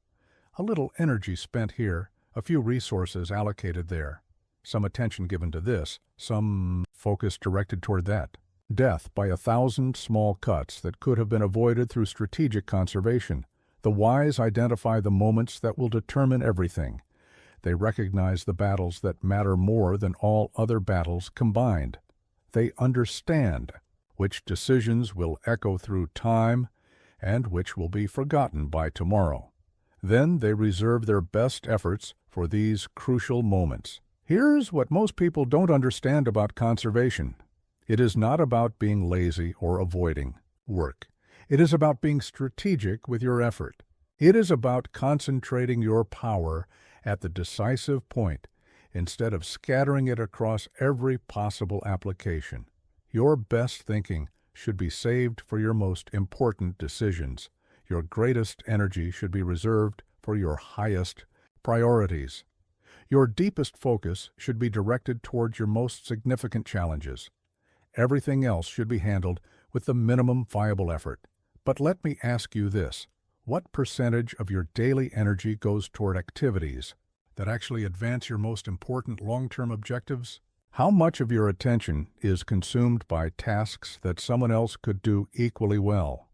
A little energy spent here, a few resources allocated there, some attention given to this, some focus directed toward that. Death by 1,000 small cuts that could have been avoided through strategic conservation. The wise identify the moments that will determine everything. They recognize the battles that matter more than all other battles combined. They understand which decisions will echo through time and which will be forgotten by tomorrow. Then they reserve their best efforts for these crucial moments. Here's what most people don't understand about conservation. It is not about being lazy or avoiding work. It is about being strategic with your effort. It is about concentrating your power at the decisive point instead of scattering it across every possible application. Your best thinking should be saved for your most important decisions. Your greatest energy should be reserved for your highest priorities. Your deepest focus should be directed towards your most significant challenges. Everything else should be handled with the minimum viable effort. But let me ask you this: what percentage of your daily energy goes toward activities that actually advance your most important long-term objectives? How much of your attention is consumed by tasks that someone else could do equally well?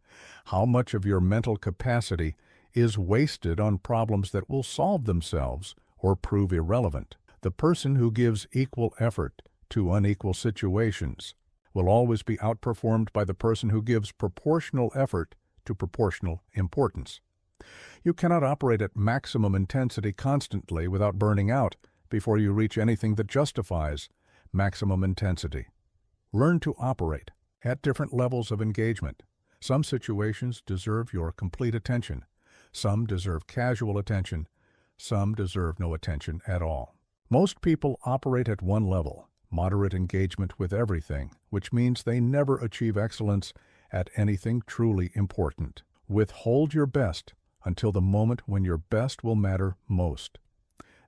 How much of your mental capacity is wasted on problems that will solve themselves or prove irrelevant? The person who gives equal effort to unequal situations will always be outperformed by the person who gives proportional effort to proportional importance. You cannot operate at maximum intensity constantly without burning out before you reach anything that justifies maximum intensity. Learn to operate at different levels of engagement. Some situations deserve your complete attention. Some deserve casual attention. Some deserve no attention at all. Most people operate at one level, moderate engagement with everything, which means they never achieve excellence at anything truly important. Withhold your best until the moment when your best will matter most.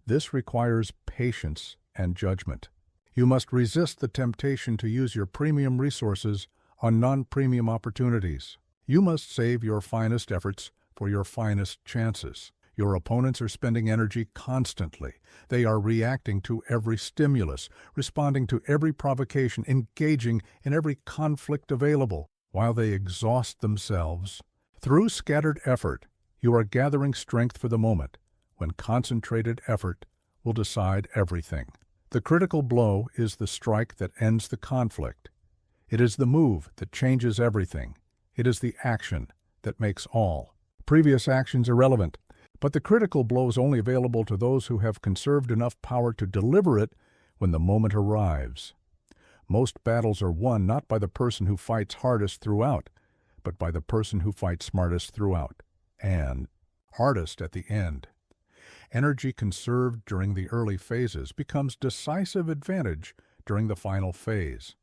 This requires patience and judgment. You must resist the temptation to use your premium resources on non-premium opportunities. You must save your finest efforts for your finest chances. Your opponents are spending energy constantly. They are reacting to every stimulus, responding to every provocation, engaging in every conflict available, while they exhaust themselves. Through scattered effort, you are gathering strength for the moment, when concentrated effort will decide everything. The critical blow is the strike that ends the conflict. It is the move that changes everything. It is the action that makes all previous actions irrelevant. But the critical blow is only available to those who have conserved enough power to deliver it when the moment arrives. Most battles are won not by the person who fights hardest throughout, but by the person who fights smartest throughout, and hardest at the end. Energy conserved during the early phases becomes decisive advantage during the final phase.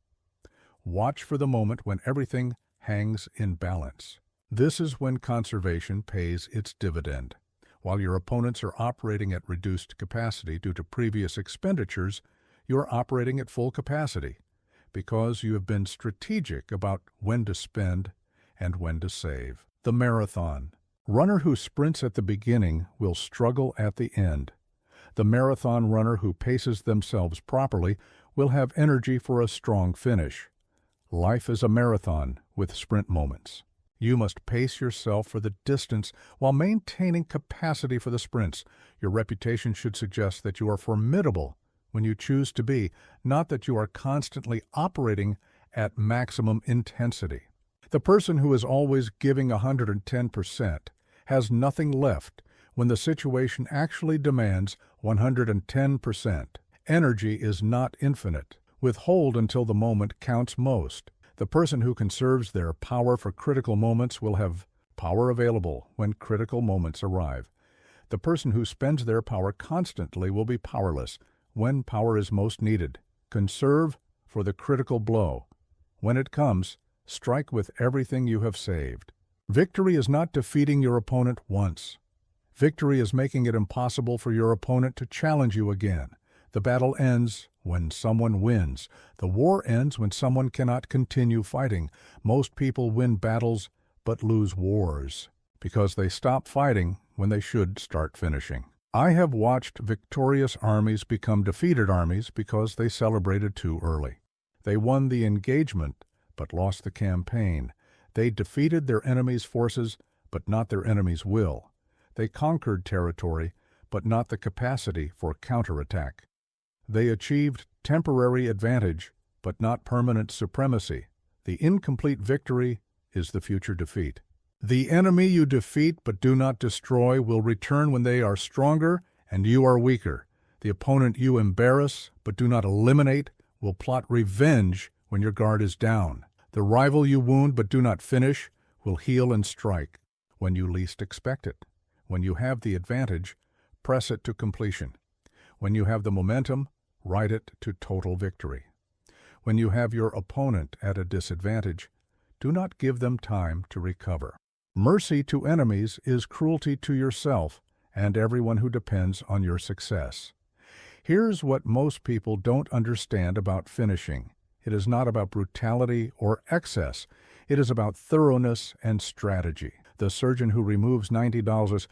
Watch for the moment when everything hangs in balance. This is when conservation pays its dividend. While your opponents are operating at reduced capacity due to previous expenditures, you are operating at full capacity because you have been strategic about when to spend and when to save. The marathon. Runner who sprints at the beginning will struggle at the end. The marathon runner who paces themselves properly will have energy for a strong finish. Life is a marathon with sprint moments. You must pace yourself for the distance while maintaining capacity for the sprints. Your reputation should suggest that you are formidable when you choose to be, not that you are constantly operating at maximum intensity. The person who is always giving 110% has nothing left when the situation actually demands 110%. Energy is not infinite. Withhold until the moment counts most. The person who conserves their power for critical moments will have power available when critical moments arrive. The person who spends their power constantly will be powerless when power is most needed. Conserve for the critical blow. When it comes, strike with everything you have saved. Victory is not defeating your opponent once. Victory is making it impossible for your opponent to challenge you again. The battle ends when someone wins. The war ends when someone cannot continue fighting. Most people win battles but lose wars because they stop fighting when they should start finishing. I have watched victorious armies become defeated armies because they celebrated too early. They won the engagement but lost the campaign. They defeated their enemy's forces but not their enemy's will. They conquered territory but not the capacity for counterattack. They achieved temporary advantage, but not permanent supremacy. The incomplete victory is the future defeat. The enemy you defeat but do not destroy will return when they are stronger and you are weaker. The opponent you embarrass but do not eliminate will plot revenge when your guard is down. The rival you wound but do not finish will heal and strike when you least expect it. When you have the advantage, press it to completion. When you have the momentum, ride it to total victory. When you have your opponent at a disadvantage, do not give them time to recover. Mercy to enemies is cruelty to yourself and everyone who depends on your success. Here's what most people don't understand about finishing. It is not about brutality or excess. It is about thoroughness and strategy. The surgeon who removes 90%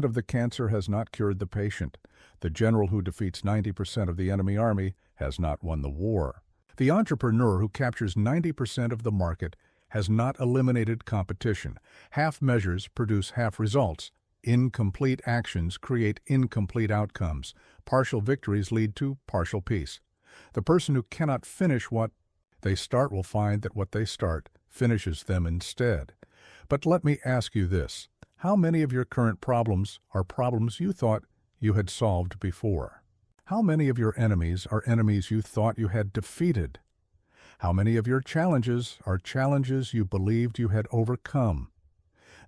of the cancer has not cured the patient. The general who defeats 90% of the enemy army has not won the war. The entrepreneur who captures 90% of the market has not eliminated competition. Half measures produce half results. Incomplete actions create incomplete outcomes. Partial victories lead to partial peace. The person who cannot finish what they start will find that what they start finishes them instead. But let me ask you this. How many of your current problems are problems you thought you had solved before? How many of your enemies are enemies you thought you had defeated? How many of your challenges are challenges you believed you had overcome?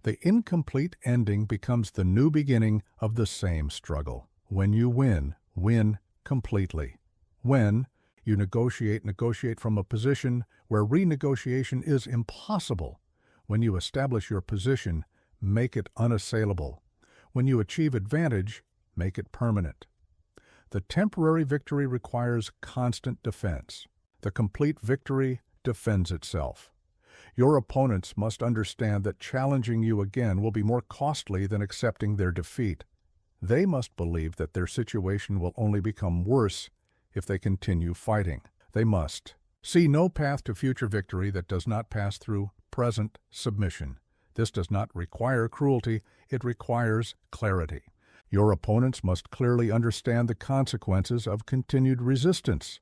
The incomplete ending becomes the new beginning of the same struggle. When you win, win completely. When you negotiate from a position where renegotiation is impossible. When you establish your position, make it unassailable. When you achieve advantage, make it permanent. The temporary victory requires constant defense. The complete victory defends itself. Your opponents must understand that challenging you again will be more costly than accepting their defeat. They must believe that their situation will only become worse if they continue fighting. They must see no path to future victory that does not pass through present submission. This does not require cruelty, it requires clarity. Your opponents must clearly understand the consequences of continued resistance.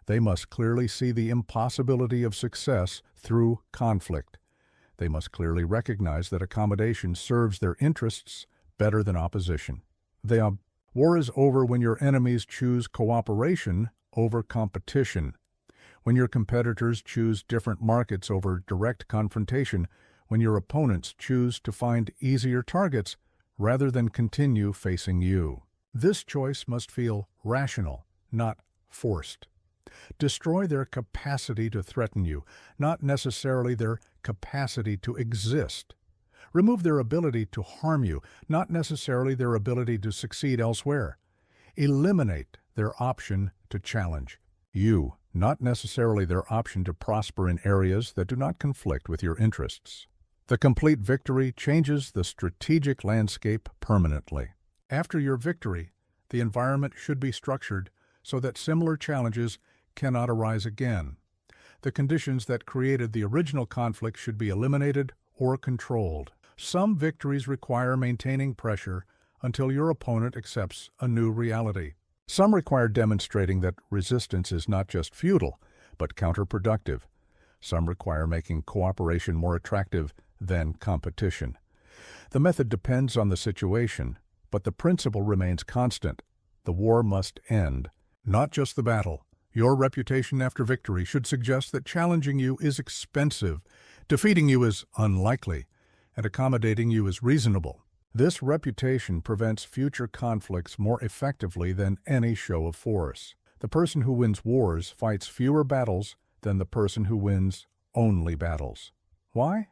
They must clearly see the impossibility of success through conflict. They must clearly recognize that accommodation serves their interests better than opposition. War is over when your enemies choose cooperation over competition, when your competitors choose different markets over direct confrontation, when your opponents choose to find easier targets rather than continue facing you. This choice must feel rational, not forced. Destroy their capacity to threaten you, not necessarily their capacity to exist. Remove their ability to harm you, not necessarily their ability to succeed elsewhere. Eliminate their option to challenge you, not necessarily their option to prosper in areas that do not conflict with your interests. The complete victory changes the strategic landscape permanently. After your victory, the environment should be structured so that similar challenges cannot arise again. The conditions that created the original conflict should be eliminated or controlled. Some victories require maintaining pressure until your opponent accepts a new reality. Some require demonstrating that resistance is not just futile, but counterproductive. Some require making cooperation more attractive than competition. The method depends on the situation, but the principle remains constant. The war must end, not just the battle. Your reputation after victory should suggest that challenging you is expensive, defeating you is unlikely, and accommodating you is reasonable. This reputation prevents future conflicts more effectively than any show of force. The person who wins wars fights fewer battles than the person who wins only battles. Why?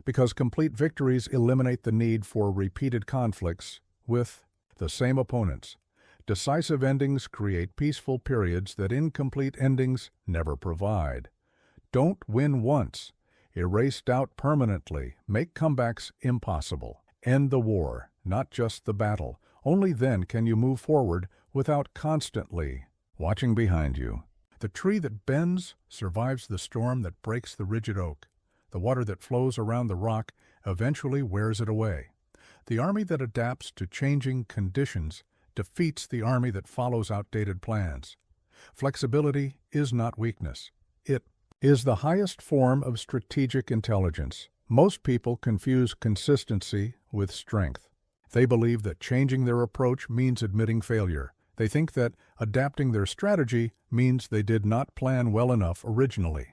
Because complete victories eliminate the need for repeated conflicts with the same opponents. Decisive endings create peaceful periods that incomplete endings never provide. Don't win once. Erase doubt permanently. Make comebacks impossible. End the war, not just the battle. Only then can you move forward without constantly watching behind you. The tree that bends survives the storm that breaks the rigid oak. The water that flows around the rock eventually wears it away. The army that adapts to changing conditions defeats the army that follows outdated plans. Flexibility is not weakness. It is the highest form of strategic intelligence. Most people confuse consistency with strength. They believe that changing their approach means admitting failure. They think that adapting their strategy means they did not plan well enough originally.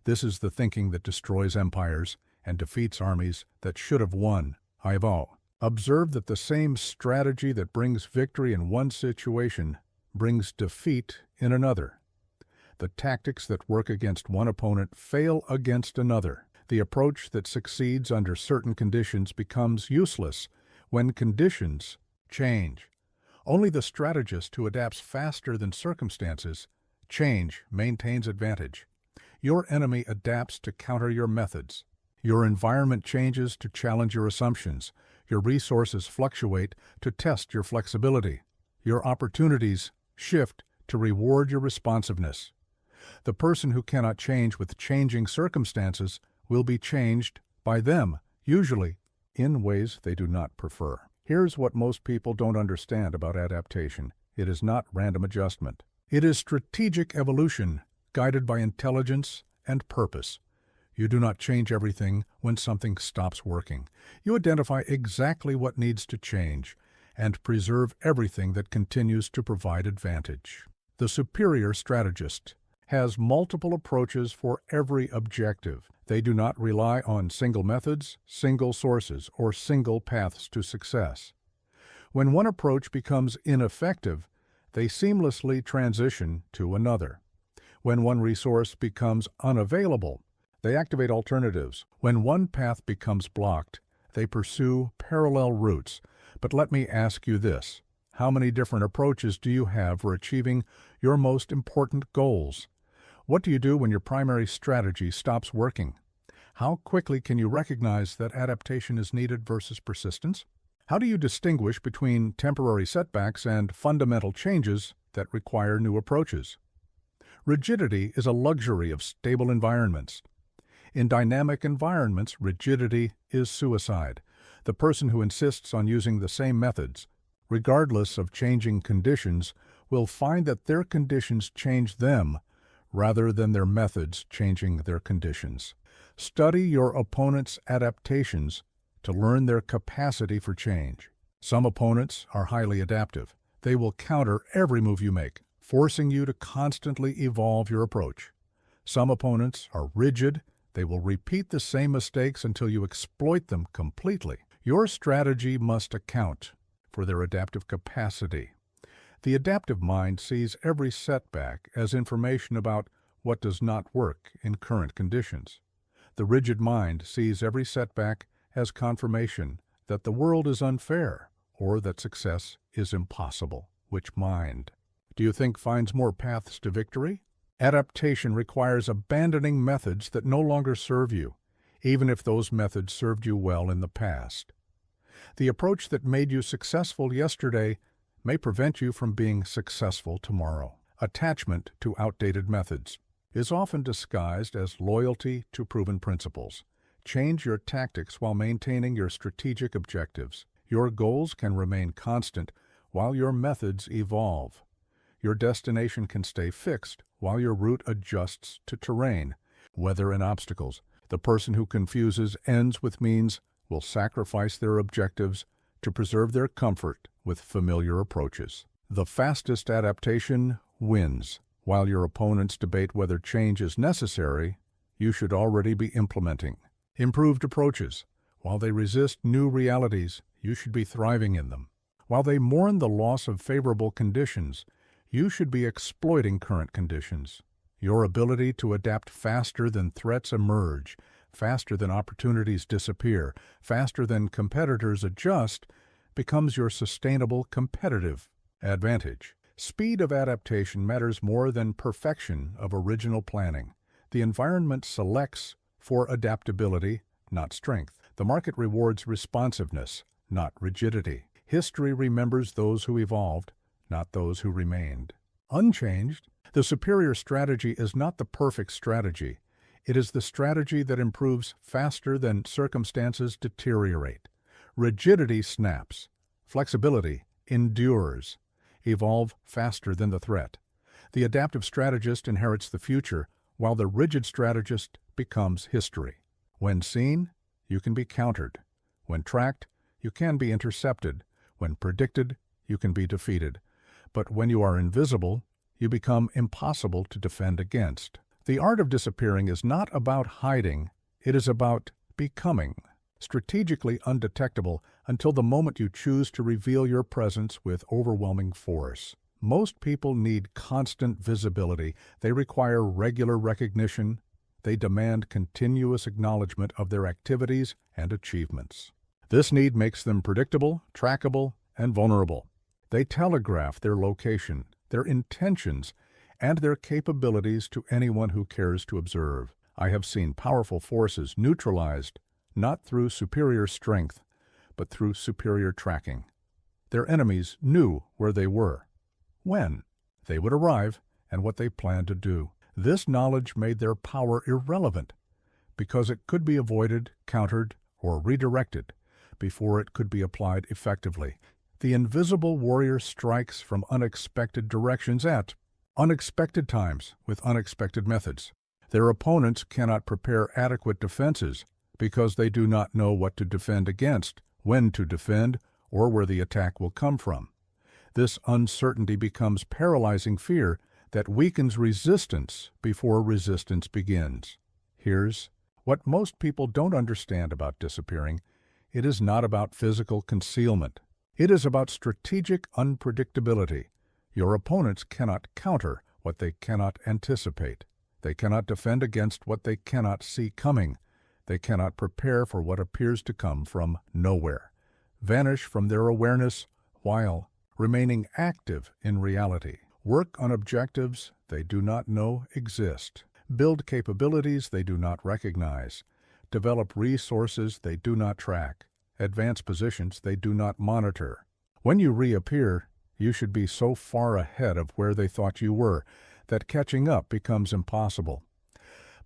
This is the thinking that destroys empires and defeats armies that should have won. Observe that the same strategy that brings victory in one situation brings defeat in another. The tactics that work against one opponent fail against another. The approach that succeeds under certain conditions becomes useless when conditions change. Only the strategist who adapts faster than circumstances change maintains advantage. Your enemy adapts to counter your methods. Your environment changes to challenge your assumptions. Your resources fluctuate to test your flexibility. Your opportunities shift to reward your responsiveness. The person who cannot change with changing circumstances will be changed by them, usually in ways they do not prefer. Here's what most people don't understand about adaptation. It is not random adjustment. It is strategic evolution, guided by intelligence and purpose. You do not change everything when something stops working. You identify exactly what needs to change and preserve everything that continues to provide advantage. The superior strategist has multiple approaches for every objective. They do not rely on single methods, single sources, or single paths to success. When one approach becomes ineffective, they seamlessly transition to another. When one resource becomes unavailable, they activate alternatives. When one path becomes blocked, they pursue parallel routes. But let me ask you this: how many different approaches do you have for achieving your most important goals? What do you do when your primary strategy stops working? How quickly can you recognize that adaptation is needed versus persistence? How do you distinguish between temporary setbacks and fundamental changes that require new approaches? Rigidity is a luxury of stable environments. In dynamic environments, rigidity is suicide. The person who insists on using the same methods, regardless of changing conditions, will find that their conditions change them rather than their methods changing their conditions. Study your opponent's adaptations to learn their capacity for change. Some opponents are highly adaptive. They will counter every move you make, forcing you to constantly evolve your approach. Some opponents are rigid. They will repeat the same mistakes until you exploit them completely. Your strategy must account for their adaptive capacity. The adaptive mind sees every setback as information about what does not work in current conditions. The rigid mind sees every setback as confirmation that the world is unfair or that success is impossible. Which mind do you think finds more paths to victory? Adaptation requires abandoning methods that no longer serve you, even if those methods served you well in the past. The approach that made you successful yesterday may prevent you from being successful tomorrow. Attachment to outdated methods is often disguised as loyalty to proven principles. Change your tactics while maintaining your strategic objectives. Your goals can remain constant while your methods evolve. Your destination can stay fixed while your route adjusts to terrain, weather, and obstacles. The person who confuses ends with means will sacrifice their objectives to preserve their comfort with familiar approaches. The fastest adaptation wins. While your opponents debate whether change is necessary, you should already be implementing improved approaches. While they resist new realities, you should be thriving in them. While they mourn the loss of favorable conditions, you should be exploiting current conditions. Your ability to adapt faster than threats emerge, faster than opportunities disappear, faster than competitors adjust, becomes your sustainable competitive advantage. Speed of adaptation matters more than perfection of original planning. The environment selects for adaptability, not strength. The market rewards responsiveness, not rigidity. History remembers those who evolved, not those who remained unchanged. The superior strategy is not the perfect strategy. It is the strategy that improves faster than circumstances deteriorate. Rigidity snaps. Flexibility endures. Evolve faster than the threat. The adaptive strategist inherits the future, while the rigid strategist becomes history. When seen, you can be countered. When tracked, you can be intercepted. When predicted, you can be defeated. But when you are invisible, you become impossible to defend against. The art of disappearing is not about hiding, it is about becoming, strategically undetectable until the moment you choose to reveal your presence with overwhelming force. Most people need constant visibility. They require regular recognition. They demand continuous acknowledgement of their activities and achievements. This need makes them predictable, trackable, and vulnerable. They telegraph their location, their intentions, and their capabilities to anyone who cares to observe. I have seen powerful forces neutralized, not through superior strength, but through superior tracking. Their enemies knew where they were, when they would arrive, and what they planned to do. This knowledge made their power irrelevant, because it could be avoided, countered, or redirected before it could be applied effectively. The invisible warrior strikes from unexpected directions at unexpected times with unexpected methods. Their opponents cannot prepare adequate defenses because they do not know what to defend against, when to defend, or where the attack will come from. This uncertainty becomes paralyzing fear that weakens resistance before resistance begins. Here's what most people don't understand about disappearing. It is not about physical concealment. It is about strategic unpredictability. Your opponents cannot counter what they cannot anticipate. They cannot defend against what they cannot see coming. They cannot prepare for what appears to come from nowhere. Vanish from their awareness while remaining active in reality. Work on objectives they do not know exist. Build capabilities they do not recognize. Develop resources they do not track. Advance positions they do not monitor. When you reappear, you should be so far ahead of where they thought you were that catching up becomes impossible.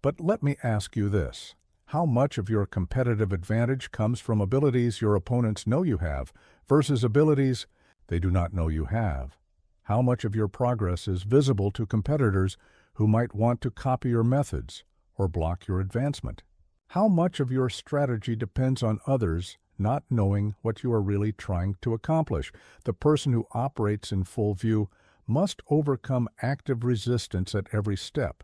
But let me ask you this. How much of your competitive advantage comes from abilities your opponents know you have versus abilities they do not know you have? How much of your progress is visible to competitors who might want to copy your methods or block your advancement? How much of your strategy depends on others not knowing what you are really trying to accomplish? The person who operates in full view must overcome active resistance at every step.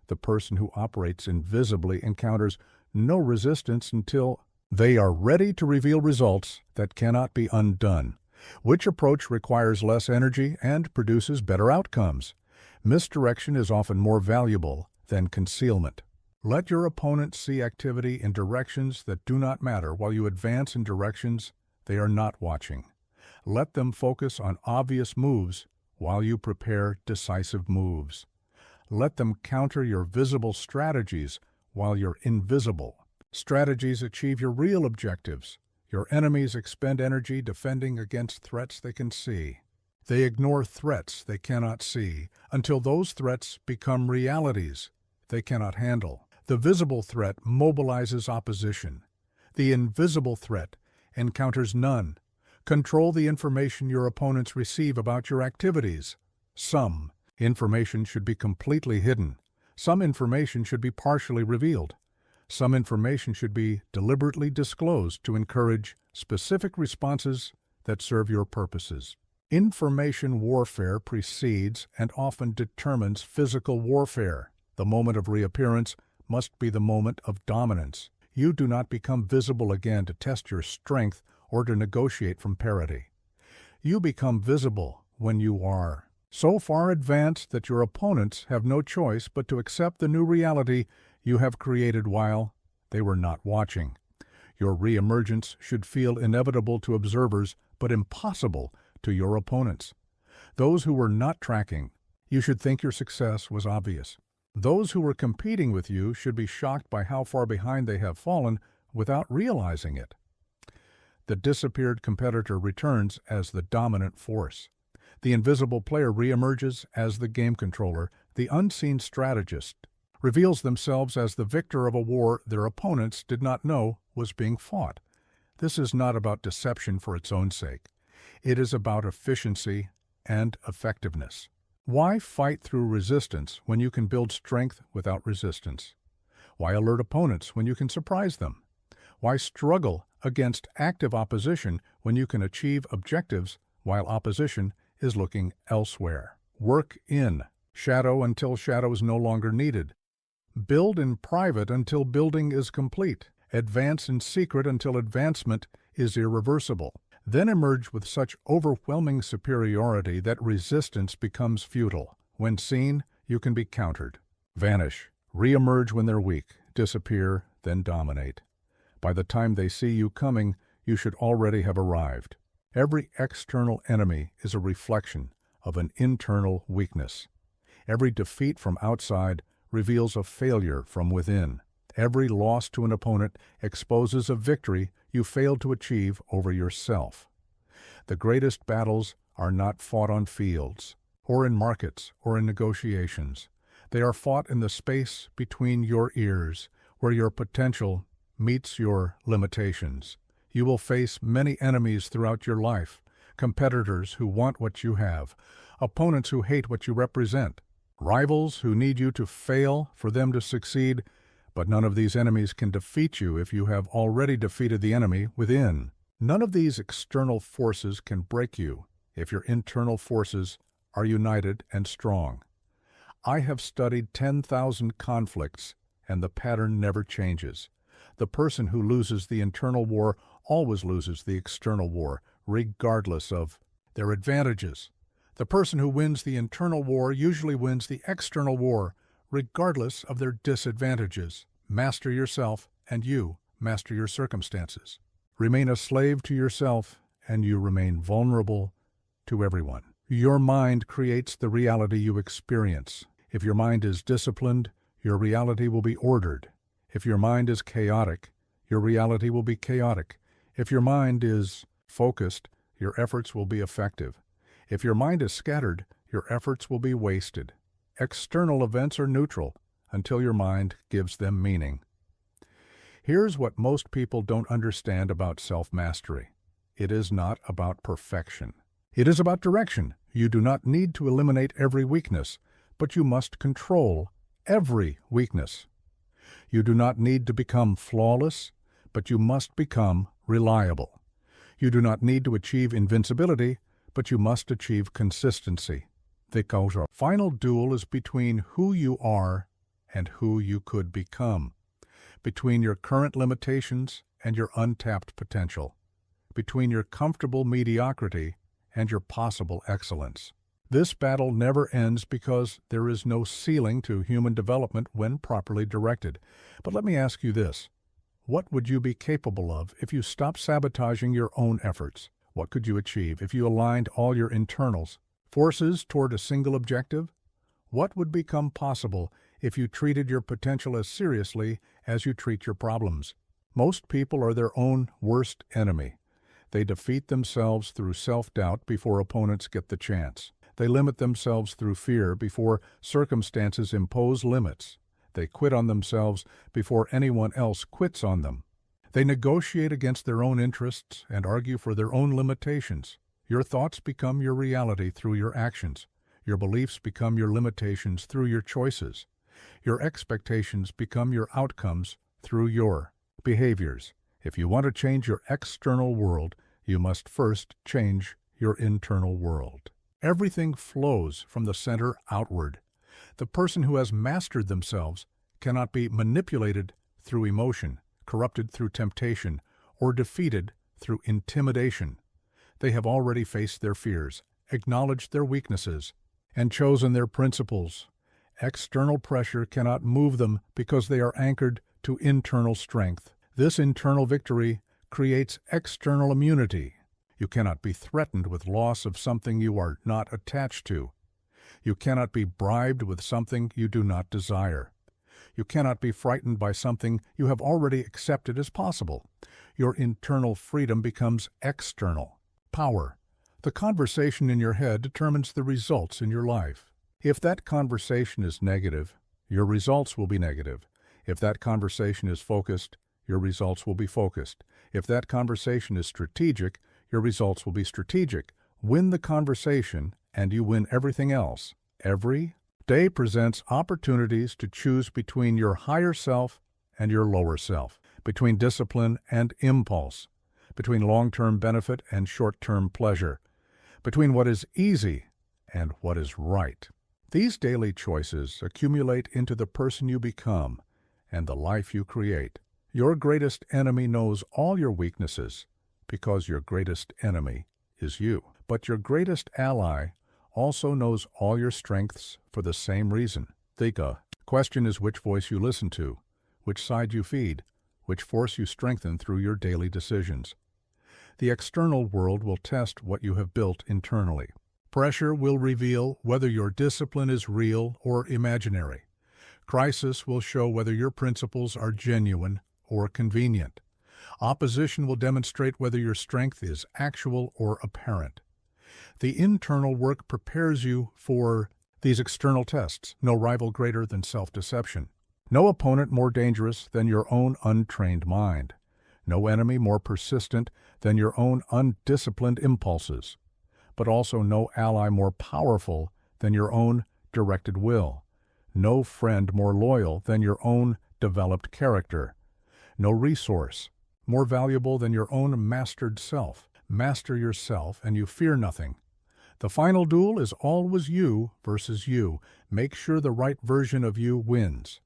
The person who operates invisibly encounters no resistance until they are ready to reveal results that cannot be undone. Which approach requires less energy and produces better outcomes? Misdirection is often more valuable than concealment. Let your opponent see activity in directions that do not matter while you advance in directions they are not watching. Let them focus on obvious moves while you prepare decisive moves. Let them counter your visible strategies while you're invisible. Strategies achieve your real objectives. Your enemies expend energy defending against threats they can see. They ignore threats they cannot see until those threats become realities they cannot handle. The visible threat mobilizes opposition. The invisible threat encounters none. Control the information your opponents receive about your activities. Some information should be completely hidden. Some information should be partially revealed. Some information should be deliberately disclosed to encourage specific responses that serve your purposes. Information warfare precedes and often determines physical warfare. The moment of reappearance must be the moment of dominance. You do not become visible again to test your strength or to negotiate from parity. You become visible when you are so far advanced that your opponents have no choice but to accept the new reality you have created while they were not watching. Your reemergence should feel inevitable to observers, but impossible to your opponents. Those who were not tracking, you should think your success was obvious. Those who were competing with you should be shocked by how far behind they have fallen without realizing it. The disappeared competitor returns as the dominant force. The invisible player reemerges as the game controller. The unseen strategist reveals themselves as the victor of a war their opponents did not know was being fought. This is not about deception for its own sake. It is about efficiency and effectiveness. Why fight through resistance when you can build strength without resistance? Why alert opponents when you can surprise them? Why struggle against active opposition when you can achieve objectives while opposition is looking elsewhere. Work in shadow until shadow is no longer needed. Build in private until building is complete. Advance in secret until advancement is irreversible. Then emerge with such overwhelming superiority that resistance becomes futile. When seen, you can be countered. Vanish. Re-emerge when they're weak. Disappear, then dominate. By the time they see you coming, you should already have arrived. Every external enemy is a reflection of an internal weakness. Every defeat from outside reveals a failure from within. Every loss to an opponent exposes a victory you failed to achieve over yourself. The greatest battles are not fought on fields, or in markets, or in negotiations. They are fought in the space between your ears, where your potential meets your limitations. You will face many enemies throughout your life, competitors who want what you have, opponents who hate what you represent, rivals who need you to fail for them to succeed, but none of these enemies can defeat you if you have already defeated the enemy within. None of these external forces can break you if your internal forces are united and strong. I have studied 10,000 conflicts, and the pattern never changes. The person who loses the internal war always loses the external war, regardless of their advantages. The person who wins the internal war usually wins the external war, regardless of their disadvantages. Master yourself, and you master your circumstances. Remain a slave to yourself, and you remain vulnerable to everyone. Your mind creates the reality you experience. If your mind is disciplined, your reality will be ordered. If your mind is chaotic, your reality will be chaotic. If your mind is focused, your efforts will be effective. If your mind is scattered, your efforts will be wasted. External events are neutral until your mind gives them meaning. Here's what most people don't understand about self-mastery. It is not about perfection. It is about direction. You do not need to eliminate every weakness, but you must control every weakness. You do not need to become flawless, but you must become reliable. You do not need to achieve invincibility, but you must achieve consistency. The final duel is between who you are and who you could become, between your current limitations and your untapped potential, between your comfortable mediocrity and your possible excellence. This battle never ends because there is no ceiling to human development when properly directed. But let me ask you this. What would you be capable of if you stopped sabotaging your own efforts? What could you achieve if you aligned all your internals forces toward a single objective? What would become possible if you treated your potential as seriously as you treat your problems? Most people are their own worst enemy. They defeat themselves through self-doubt before opponents get the chance. They limit themselves through fear before circumstances impose limits. They quit on themselves before anyone else quits on them. They negotiate against their own interests and argue for their own limitations. Your thoughts become your reality through your actions. Your beliefs become your limitations through your choices. Your expectations become your outcomes through your behaviors. If you want to change your external world, you must first change your internal world. Everything flows from the center outward. The person who has mastered themselves cannot be manipulated through emotion, corrupted through temptation, or defeated through intimidation. They have already faced their fears, acknowledged their weaknesses, and chosen their principles. External pressure cannot move them because they are anchored to internal strength. This internal victory creates external immunity. You cannot be threatened with loss of something you are not attached to. You cannot be bribed with something you do not desire. You cannot be frightened by something you have already accepted as possible. Your internal freedom becomes external power. The conversation in your head determines the results in your life. If that conversation is negative, your results will be negative. If that conversation is focused, your results will be focused. If that conversation is strategic, your results will be strategic. Win the conversation, and you win everything else. Every day presents opportunities to choose between your higher self and your lower self, between discipline and impulse, between long-term benefit and short-term pleasure, between what is easy and what is right. These daily choices accumulate into the person you become and the life you create. Your greatest enemy knows all your weaknesses because your greatest enemy is you. But your greatest ally also knows all your strengths for the same reason. The question is which voice you listen to, which side you feed, which force you strengthen through your daily decisions. The external world will test what you have built internally. Pressure will reveal whether your discipline is real or imaginary. Crisis will show whether your principles are genuine or convenient. Opposition will demonstrate whether your strength is actual or apparent. The internal work prepares you for these external tests, no rival greater than self-deception. No opponent more dangerous than your own untrained mind. No enemy more persistent than your own undisciplined impulses. But also no ally more powerful than your own directed will. No friend more loyal than your own developed character. No resource more valuable than your own mastered self. Master yourself and you fear nothing. The final duel is always you versus you. Make sure the right version of you wins.